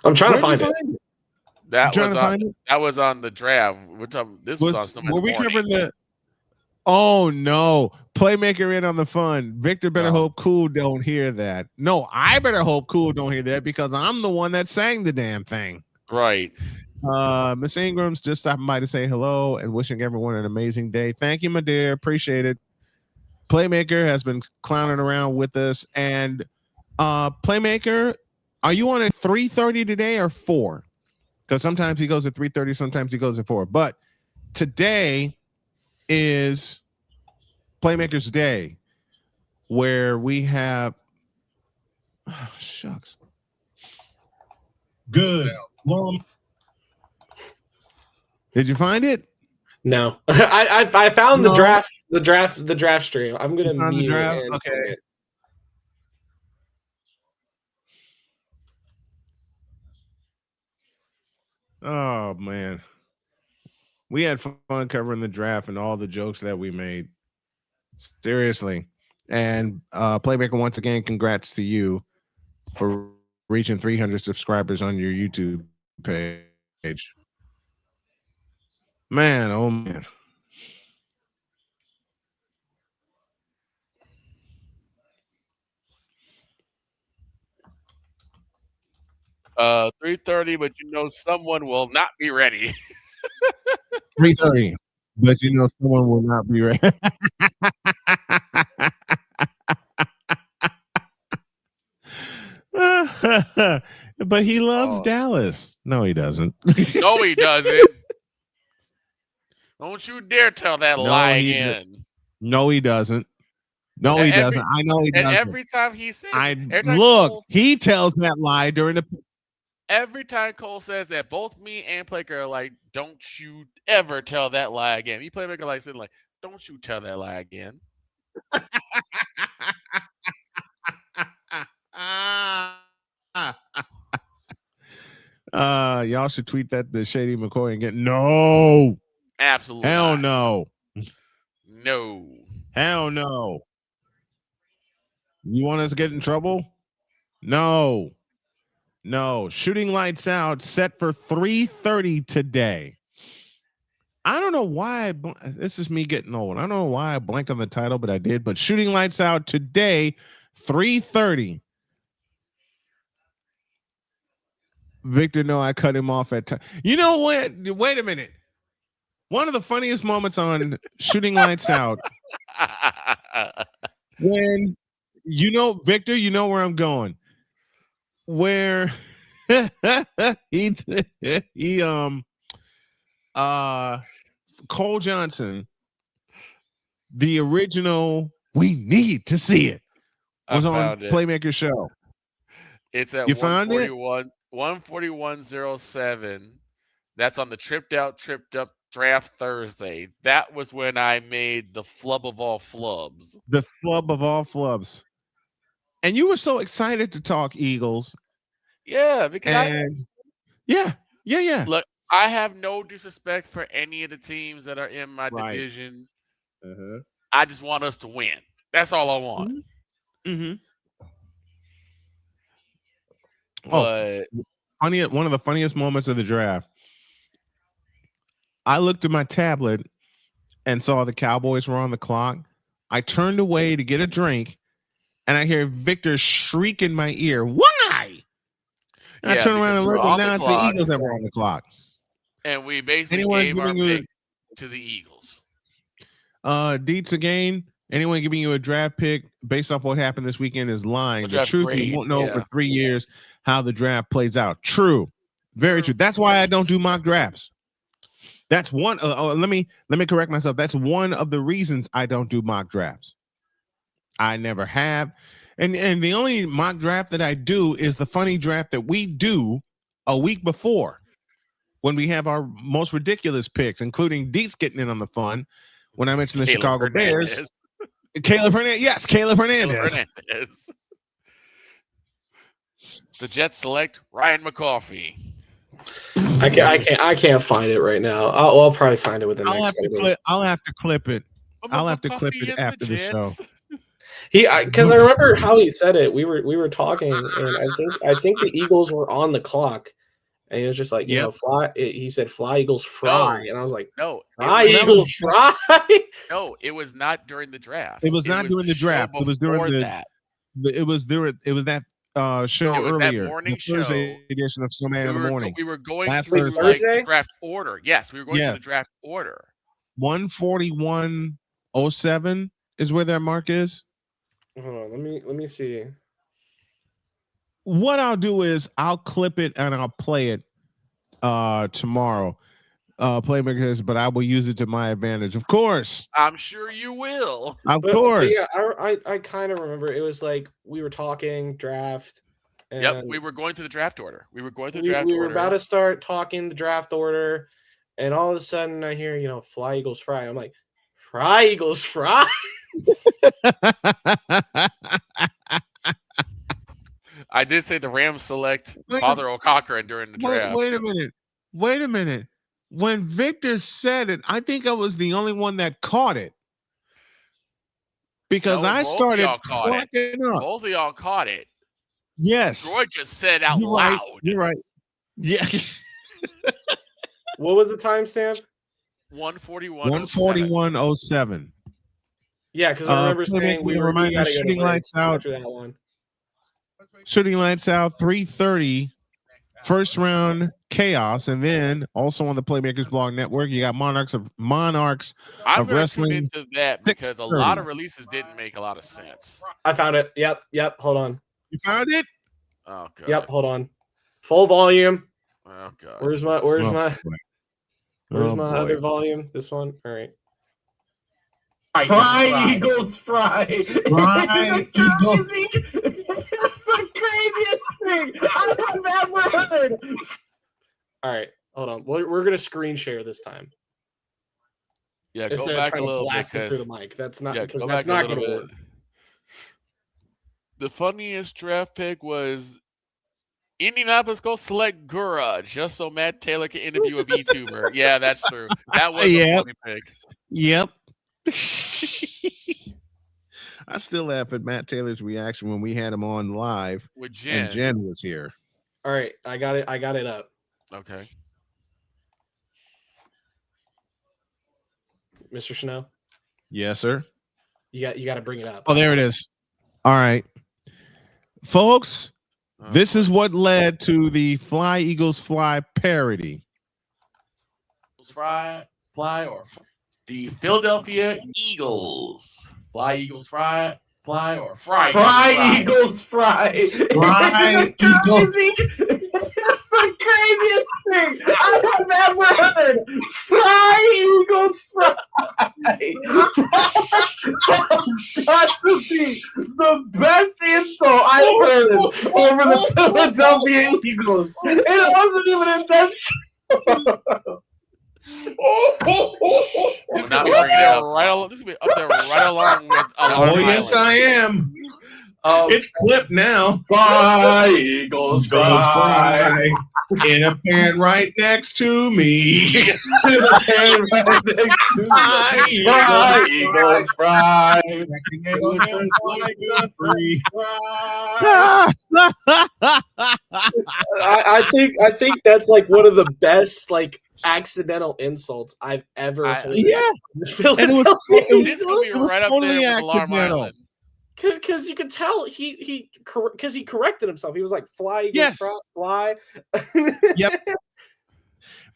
I'm trying to find it. That was on the draft. This was on Snowman. Were we covering the? Oh no! Playmaker in on the fun. Victor better hope Cool don't hear that. No, I better hope Cool don't hear that because I'm the one that sang the damn thing. Right. Miss Ingram's just stopping by to say hello and wishing everyone an amazing day. Thank you, my dear. Appreciate it. Playmaker has been clowning around with us, and Playmaker, are you on at 3:30 today or 4? Because sometimes he goes at 3:30, sometimes he goes at 4. But today is Playmaker's Day, where we have shucks. Good. Did you find it? No. I found the draft stream. I'm gonna mute the draft. and Okay. Oh man. We had fun covering the draft and all the jokes that we made. Seriously. And Playmaker, once again, congrats to you for reaching 300 subscribers on your YouTube page. Man, oh man. Uh, 3:30, but someone will not be ready. 3:30. But you know, someone will not be ready. But he loves Dallas. No, he doesn't. No, he doesn't. Don't you dare tell that lie again. No, he doesn't. No, he doesn't. I know he doesn't. And every time he says, he tells that lie during the. Every time Cole says that, both me and Playmaker are like, "Don't you ever tell that lie again." Me Playmaker like saying, "Like, don't you tell that lie again." Y'all should tweet that to Shady McCoy and get no. Absolutely. Hell not. no. No. Hell no. You want us to get in trouble? No. No. Shooting Lights Out set for 3:30 today. I don't know why. This is me getting old. I don't know why I blanked on the title, but I did. But Shooting Lights Out today, 3:30. Victor, no, I cut him off at time. You know what? Wait a minute. One of the funniest moments on Shooting Lights Out when Victor, you know where I'm going. Where Cole Johnson, the original, we need to see it, was on Playmaker Show. It's at you found it? 141.07. That's on the Tripped Up Draft Thursday. That was when I made the flub of all flubs. The flub of all flubs. And you were so excited to talk Eagles. Yeah, because yeah. Look, I have no disrespect for any of the teams that are in my division. I just want us to win. That's all I want. Mm-hmm. But one of the funniest moments of the draft. I looked at my tablet and saw the Cowboys were on the clock. I turned away to get a drink, and I hear Victor shriek in my ear, "Why?" And I turn around and look, and now it's the Eagles that were on the clock. And we basically gave our pick to the Eagles. Deets again. Anyone giving you a draft pick based off what happened this weekend is lying. The truth, you won't know for 3 years how the draft plays out. True. Very true. That's why I don't do mock drafts. That's one. Let me correct myself. That's one of the reasons I don't do mock drafts. I never have. And the only mock draft that I do is the funny draft that we do a week before when we have our most ridiculous picks, including Deets getting in on the fun. When I mentioned the Chicago Bears. Caleb Hernandez. Yes, Caleb Hernandez. The Jets select Ryan McCoffey. I can't find it right now. I'll probably find it within the next couple days. I'll have to clip it. I'll have to clip it after the show. Because I remember how he said it. We were talking, and I think the Eagles were on the clock, and he was just like, fly. He said, "Fly Eagles, fry," and I was like, "No, fly Eagles, fry." No, it was not during the draft. It was not during the draft. It was during that. It was that show earlier, the Thursday edition of Snowman in the Morning. We were going last through Thursday. the draft order. Yes, we were going through the draft order. 141.07 is where that mark is. Hold on, let me see. What I'll do is I'll clip it and I'll play it tomorrow. Playmakers, but I will use it to my advantage, of course. I'm sure you will. Of course. Yeah, I kind of remember it was like we were talking draft. And we were going through the draft order. We were about to start talking the draft order, and all of a sudden I hear, "Fly Eagles, fry." I'm like, "Fry Eagles, fry." I did say the Rams select Father O'Cochran during the draft. Wait a minute. When Victor said it, I think I was the only one that caught it. Because I started cracking up. Both of y'all caught it. Yes. Troy just said out loud. You're right. Yeah. What was the timestamp? 141.07. Yeah, because I remember saying we were Shooting Lights Out. That one. Shooting Lights Out, 3:30 First round chaos, and then also on the Playmakers Blog Network, you got Monarchs of I'm going to tune Wrestling. into that because a lot of releases didn't make a lot of sense. I found it. Yep. Hold on. You found it? Oh god. Yep. Hold on. Full volume. Oh god. Where's my other volume? This one. All right. Fry Eagles fry. Fry Eagles. It's the craziest thing I've ever heard. All right. Hold on. We're gonna screen share this time. Yeah, Instead go of back a trying to little bit. blast it through the mic. That's not because go that's back not a little gonna bit. work. The funniest draft pick was Indianapolis go select Gura just so Matt Taylor can interview a VTuber. Yeah, that's true. That was a funny pick. Yep. I still laugh at Matt Taylor's reaction when we had him on live with Jen. And Jen was here. All right, I got it up. Okay. Mr. Chanel? Yes, sir. You got to bring it up. Oh, there it is. All right. Folks, this is what led to the Fly Eagles Fly parody. Fly or the Philadelphia Eagles. Fly Eagles fry or fry. Fry Eagles fry. Fry Eagles. It's the craziest thing I've ever heard. Fry Eagles fry. Got to be the best insult I've heard over the Philadelphia Eagles. It wasn't even intentional. This is gonna be up there right along with. Oh yes, I am. It's clipped now. Fly Eagles fly. In a pan right next to me. In a pan right next to me. Fly Eagles fry. I think that's like one of the best like accidental insults I've ever heard. Yeah. This is gonna be right up totally there with Alarm accidental. Island. Because you could tell he corrected himself. He was like, "Fly, Eagles, Yes. fly." Yep.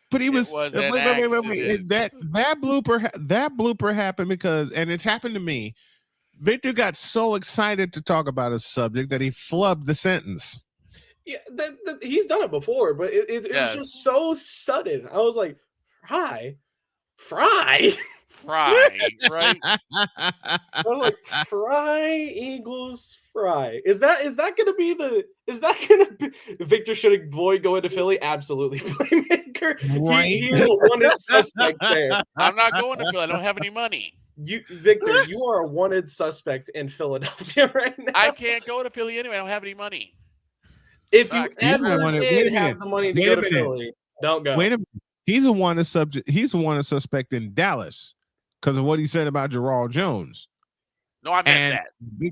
But he was, was an wait. That blooper happened because, and it's happened to me. Victor got so excited to talk about a subject that he flubbed the sentence. Yeah, that he's done it before, but it was just so sudden. I was like, fry. Right? I was like, fry Eagles fry. Is that gonna be Victor should avoid going to Philly? Absolutely, Playmaker. Right. He's a wanted suspect there. I'm not going to Philly. I don't have any money. Victor, you are a wanted suspect in Philadelphia right now. I can't go to Philly anyway. I don't have any money. If you He's the ever one that- did wait a have minute. the money to Wait go a to minute. Philly, don't go. Wait a minute. He's a wanted suspect in Dallas because of what he said about Gerald Jones. No, I meant that.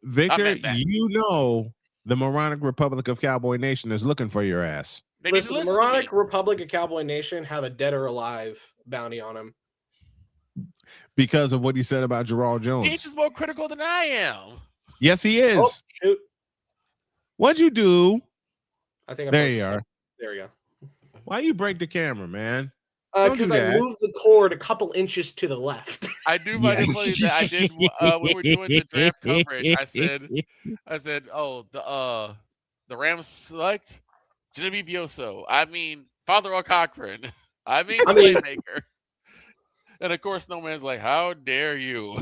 Victor, meant that. you know the Moronic Republic of Cowboy Nation is looking for your ass. They need to Listen, the listen to Moronic me. Republic of Cowboy Nation have a dead or alive bounty on him. Because of what he said about Gerald Jones. Gage is more critical than I am. Yes, he is. Oh, shoot. What'd you do? I think There you are. There we go. Why you break the camera, man? Don't Because do I that. moved the cord a couple inches to the left. I do find it funny that I did when we were doing the draft coverage. I said, oh, the Rams select Genevieve Yoso. I mean, Father O'Cochran. I mean, Playmaker. And of course, Snowman's like, "How dare you?"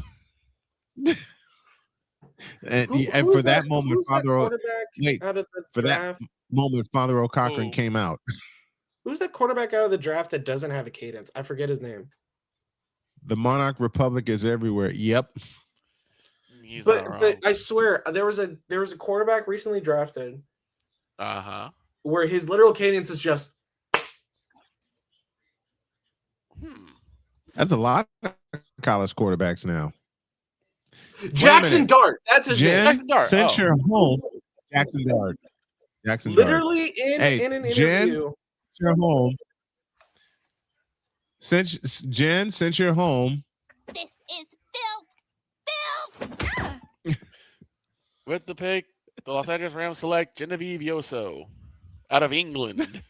And Who's for that moment, who's that Father quarterback wait, out of the for draft? that moment, Father O'Cochran came out. Who's that quarterback out of the draft that doesn't have a cadence? I forget his name. The Monarch Republic is everywhere. Yep. But I swear there was a quarterback recently drafted. Where his literal cadence is just. That's a lot of college quarterbacks now. Jackson Dart. That's his Jen, name. Jackson Dart. Since you're home, Jackson Dart. Jackson Literally Dart. in an Jen, interview. since you're home. Since you're home. This is filth. With the pick, the Los Angeles Rams select Genevieve Yoso. out of England.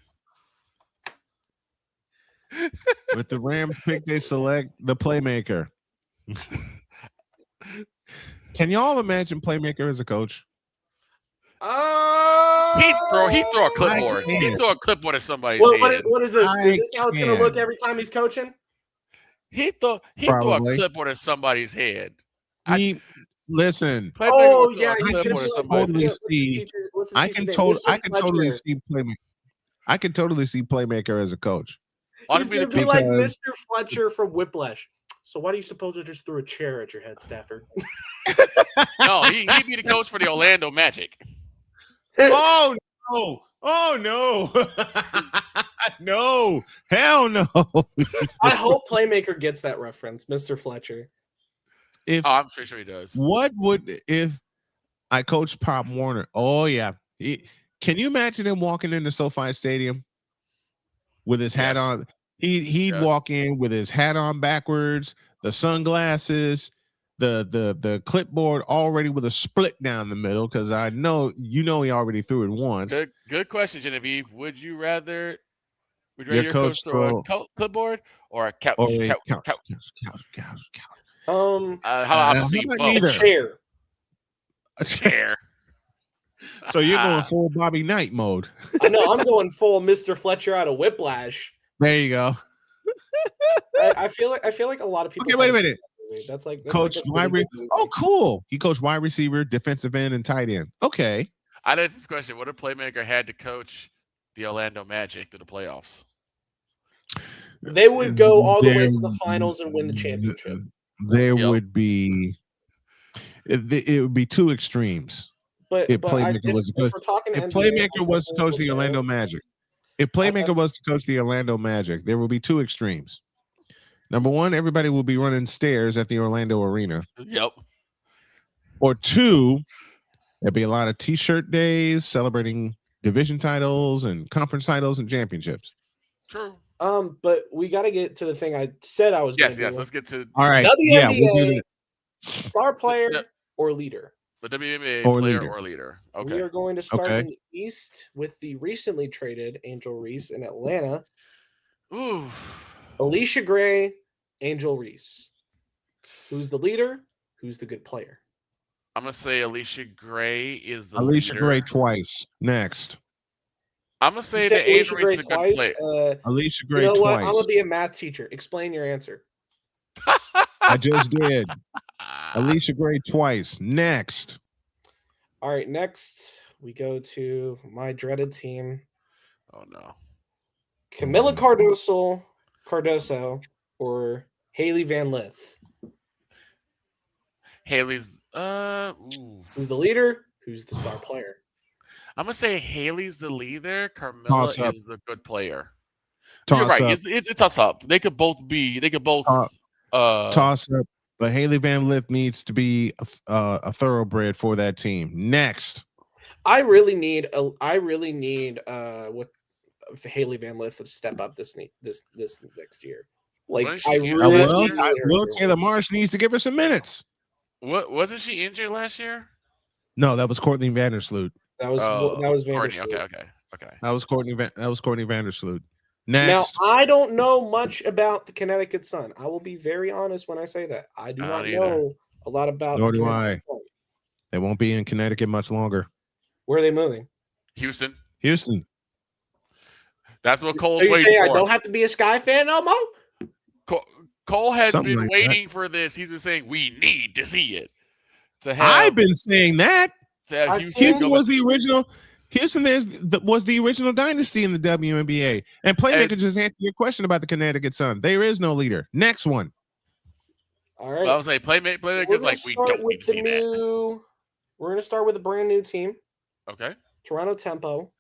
With the Rams pick, they select the playmaker. Can y'all imagine playmaker as a coach? He'd throw a clipboard. He'd throw a clipboard at somebody's head. What is this? Is this how it's going to look every time he's coaching? He'd throw a clipboard at somebody's head. Listen. Oh yeah, I can totally see. I can totally see playmaker. I can totally see playmaker as a coach. He's going to be like Mr. Fletcher from Whiplash. So why do you suppose I just threw a chair at your head, Stafford? No, he'd be the coach for the Orlando Magic. Oh no! Oh no! No! Hell no! I hope playmaker gets that reference, Mr. Fletcher. I'm pretty sure he does. What would if I coached Pop Warner? Oh yeah. Can you imagine him walking into SoFi Stadium with his hat on? He'd walk in with his hat on backwards, the sunglasses, the clipboard already with a split down the middle, because I know he already threw it once. Good question, Genevieve. Would you rather Your your coach throw a clipboard or a couch? Couch. How about a chair? A chair. So you're going full Bobby Knight mode. I know. I'm going full Mr. Fletcher out of Whiplash. There you go. I feel like a lot of people. Okay, wait a minute. That's coach wide receiver. Oh, cool. He coached wide receiver, defensive end, and tight end. Okay. I'd ask this question: what if playmaker had to coach the Orlando Magic through the playoffs? They would go all the way to the finals and win the championship. There would be. It would be two extremes. If playmaker was to coach the Orlando Magic. If playmaker was to coach the Orlando Magic, there will be two extremes. Number one, everybody will be running stairs at the Orlando Arena. Yep. Or two, there'll be a lot of T-shirt days celebrating division titles and conference titles and championships. True. But we got to get to the thing I said I was. Yes. Let's get to. All right. WNBA star player or leader. The WNBA player or leader. Okay. We are going to start in the East with the recently traded Angel Reese in Atlanta. Ooh. Alicia Gray, Angel Reese. Who's the leader? Who's the good player? I'm gonna say Alicia Gray is the Alicia leader. Gray twice. Next. I'm gonna say that Angel Reese is a good player. Alicia Gray you know twice. What? I'm gonna be a math teacher. Explain your answer. I just did. Alicia Gray twice. Next. All right. Next, we go to my dreaded team. Oh no. Camila Cardoso or Haley Van Lith. Haley's Who's the leader? Who's the star player? I'm gonna say Haley's the leader. Carmella is the good player. Toss You're right. up. It's a toss up. They could both toss up. But Haley Van Lith needs to be a thoroughbred for that team. Next. I really need with Haley Van Lith to step up this next year. Like Will Taylor Marsh needs to give her some minutes. What wasn't she injured last year? No, that was Courtney Vandersloot. That was Vandersloot. Okay. That was Courtney Vandersloot. Next. Now I don't know much about the Connecticut Sun. I will be very honest when I say that. I do not know a lot about. Nor do I. They won't be in Connecticut much longer. Where are they moving? Houston. That's what Cole's Are you waiting saying for. I don't have to be a Sky fan no more? Cole has Something been like waiting for this. He's been saying we need to see it. I've been saying that. Houston was the original. Houston was the original dynasty in the WNBA. And Playmaker just answered your question about the Connecticut Sun. There is no leader. Next one. All right. I was like, Playmaker's like, we don't need to see that. We're going to start with a brand new team. Okay. Toronto Tempo.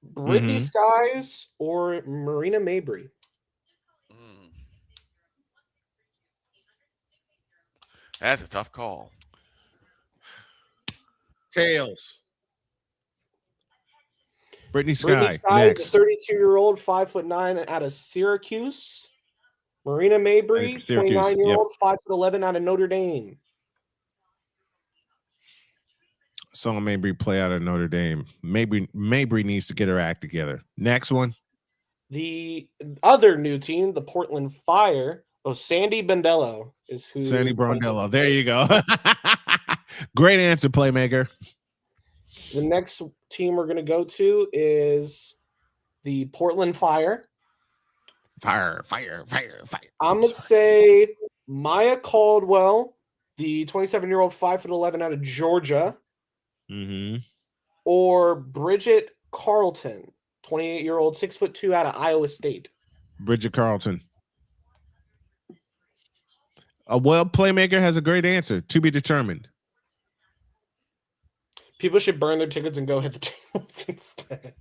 Brittany Mm-hmm. Skies or Marina Mabry? That's a tough call. Tails. Brittany Brittany Sky. Sky Next. is a 32-year-old, 5'9" out of Syracuse. Marina Mabry, Syracuse, 29-year-old, 5'11" out of Notre Dame. Saw Mabry play out of Notre Dame. Mabry needs to get her act together. Next one. The other new team, the Portland Fire. Oh, Sandy Bandello is who. Sandy Brondello. There you go. Great answer, playmaker. The next team we're going to go to is the Portland Fire. Fire. I'm going to say Maya Caldwell, the 27-year-old 5'11" out of Georgia. Mm-hmm. Or Bridget Carlton, 28-year-old 6'2" out of Iowa State. Bridget Carlton. Well, playmaker has a great answer. To be determined. People should burn their tickets and go hit the tables instead.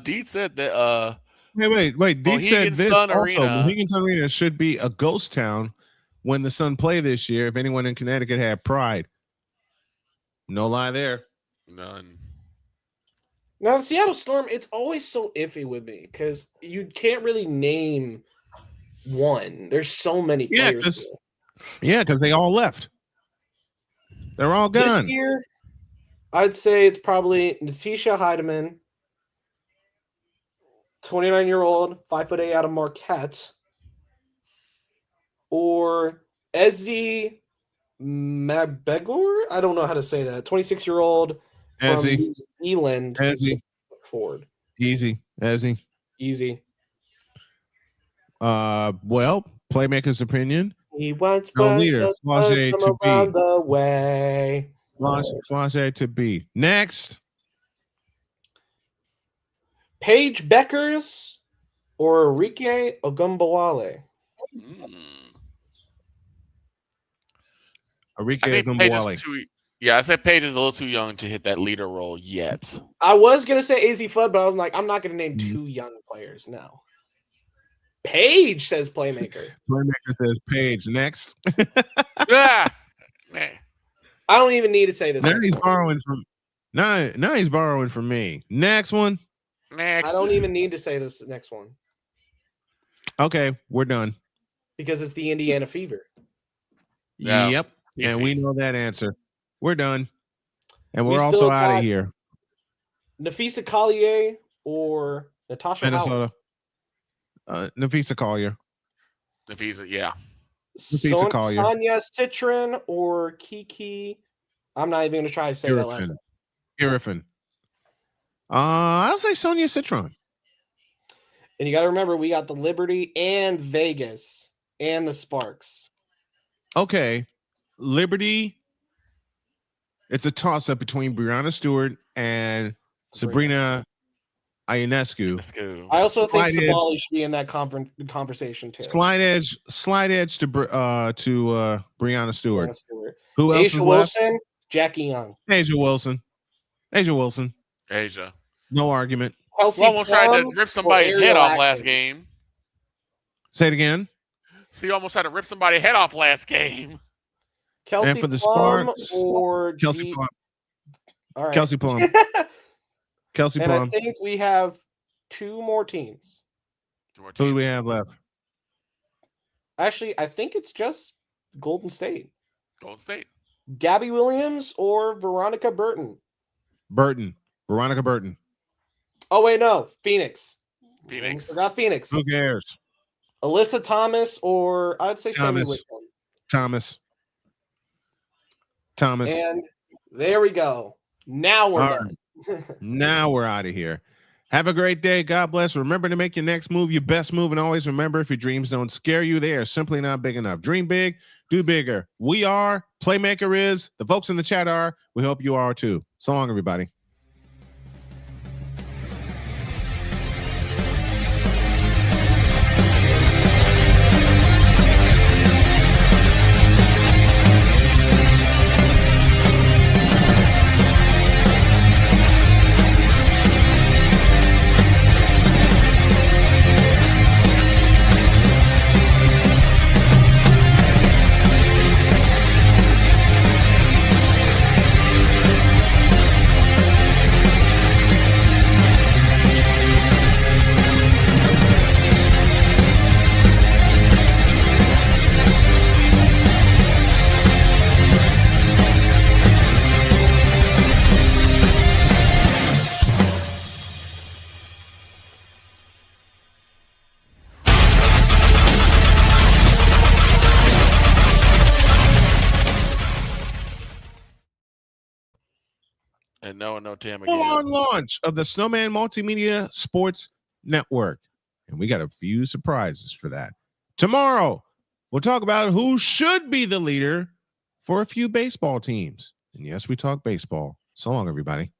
Deed said that. Wait. Deed said this Sun also. Arena. Mohegan Sun Arena should be a ghost town when the Sun play this year. If anyone in Connecticut had pride, no lie there. None. Now the Seattle Storm, it's always so iffy with me because you can't really name one. There's so many players. Because they all left. They're all gone. This year, I'd say it's probably Natisha Heidemann, 29-year-old, 5'8" out of Marquette, or Ezzy Mabegor. I don't know how to say that. 26-year-old from New Zealand. Ezzy Ford. Easy. Ezzy. Easy. Well, playmaker's opinion. He wants leader. Flage to around be. the way. Flage to be. Next. Paige Beckers or Enrique Ogumbawale. Enrique I think Ogumbawale. I said Paige is a little too young to hit that leader role yet. I was gonna say AZ Flood, but I was like, I'm not gonna name two young players now. Paige says playmaker. Playmaker says Paige. Next. I don't even need to say this. Now he's borrowing from. Now he's borrowing from me. Next one. I don't even need to say this next one Okay, we're done. because it's the Indiana Fever. Yeah. Yep, and Easy. we know that answer. We're done, and we're We also still out got of here. Nafisa Collier or Natasha Howard. Minnesota. Nafisa Collier. Nafisa, yeah. Nafisa Collier. Sonia Citron or Kiki. I'm not even going to try to say that last name. Griffin. I'll say Sonia Citron. And you got to remember, we got the Liberty and Vegas and the Sparks. Okay, Liberty. It's a toss-up between Brianna Stewart and Sabrina Ionescu. I also think Slide edge. Sabali should be in that conversation too. Slide edge to Brianna Stewart. Brianna Stewart. Who else Asia is Wilson, Jackie Young. Asia Wilson. Asia. No argument. Kelsey We almost tried to Plum rip somebody's or head Ariel off last Atkins. game. Say it again. So you almost had to rip somebody's head off last game. Kelsey And for the Plum Sparks, or Kelsey Plum. All right. Kelsey Plum. Kelsey And I Plum. think we have two more teams. Who do we have left? Actually, I think it's just Golden State. Golden State. Gabby Williams or Veronica Burton. Veronica Burton. Oh wait, no, Phoenix. Phoenix. Forgot Phoenix. Who cares? Alyssa Thomas or I'd say Sammy Thomas. Whitcomb. Thomas. And there we go. Now we're All done. Now we're out of here. Have a great day. God bless. Remember to make your next move your best move. And always remember, if your dreams don't scare you, they are simply not big enough. Dream big, do bigger. We are, Playmaker is, the folks in the chat are. We hope you are too. So long, everybody. No, Tim Full on again. launch of the Snowman Multimedia Sports Network. And we got a few surprises for that. Tomorrow, we'll talk about who should be the leader for a few baseball teams. And yes, we talk baseball. So long, everybody.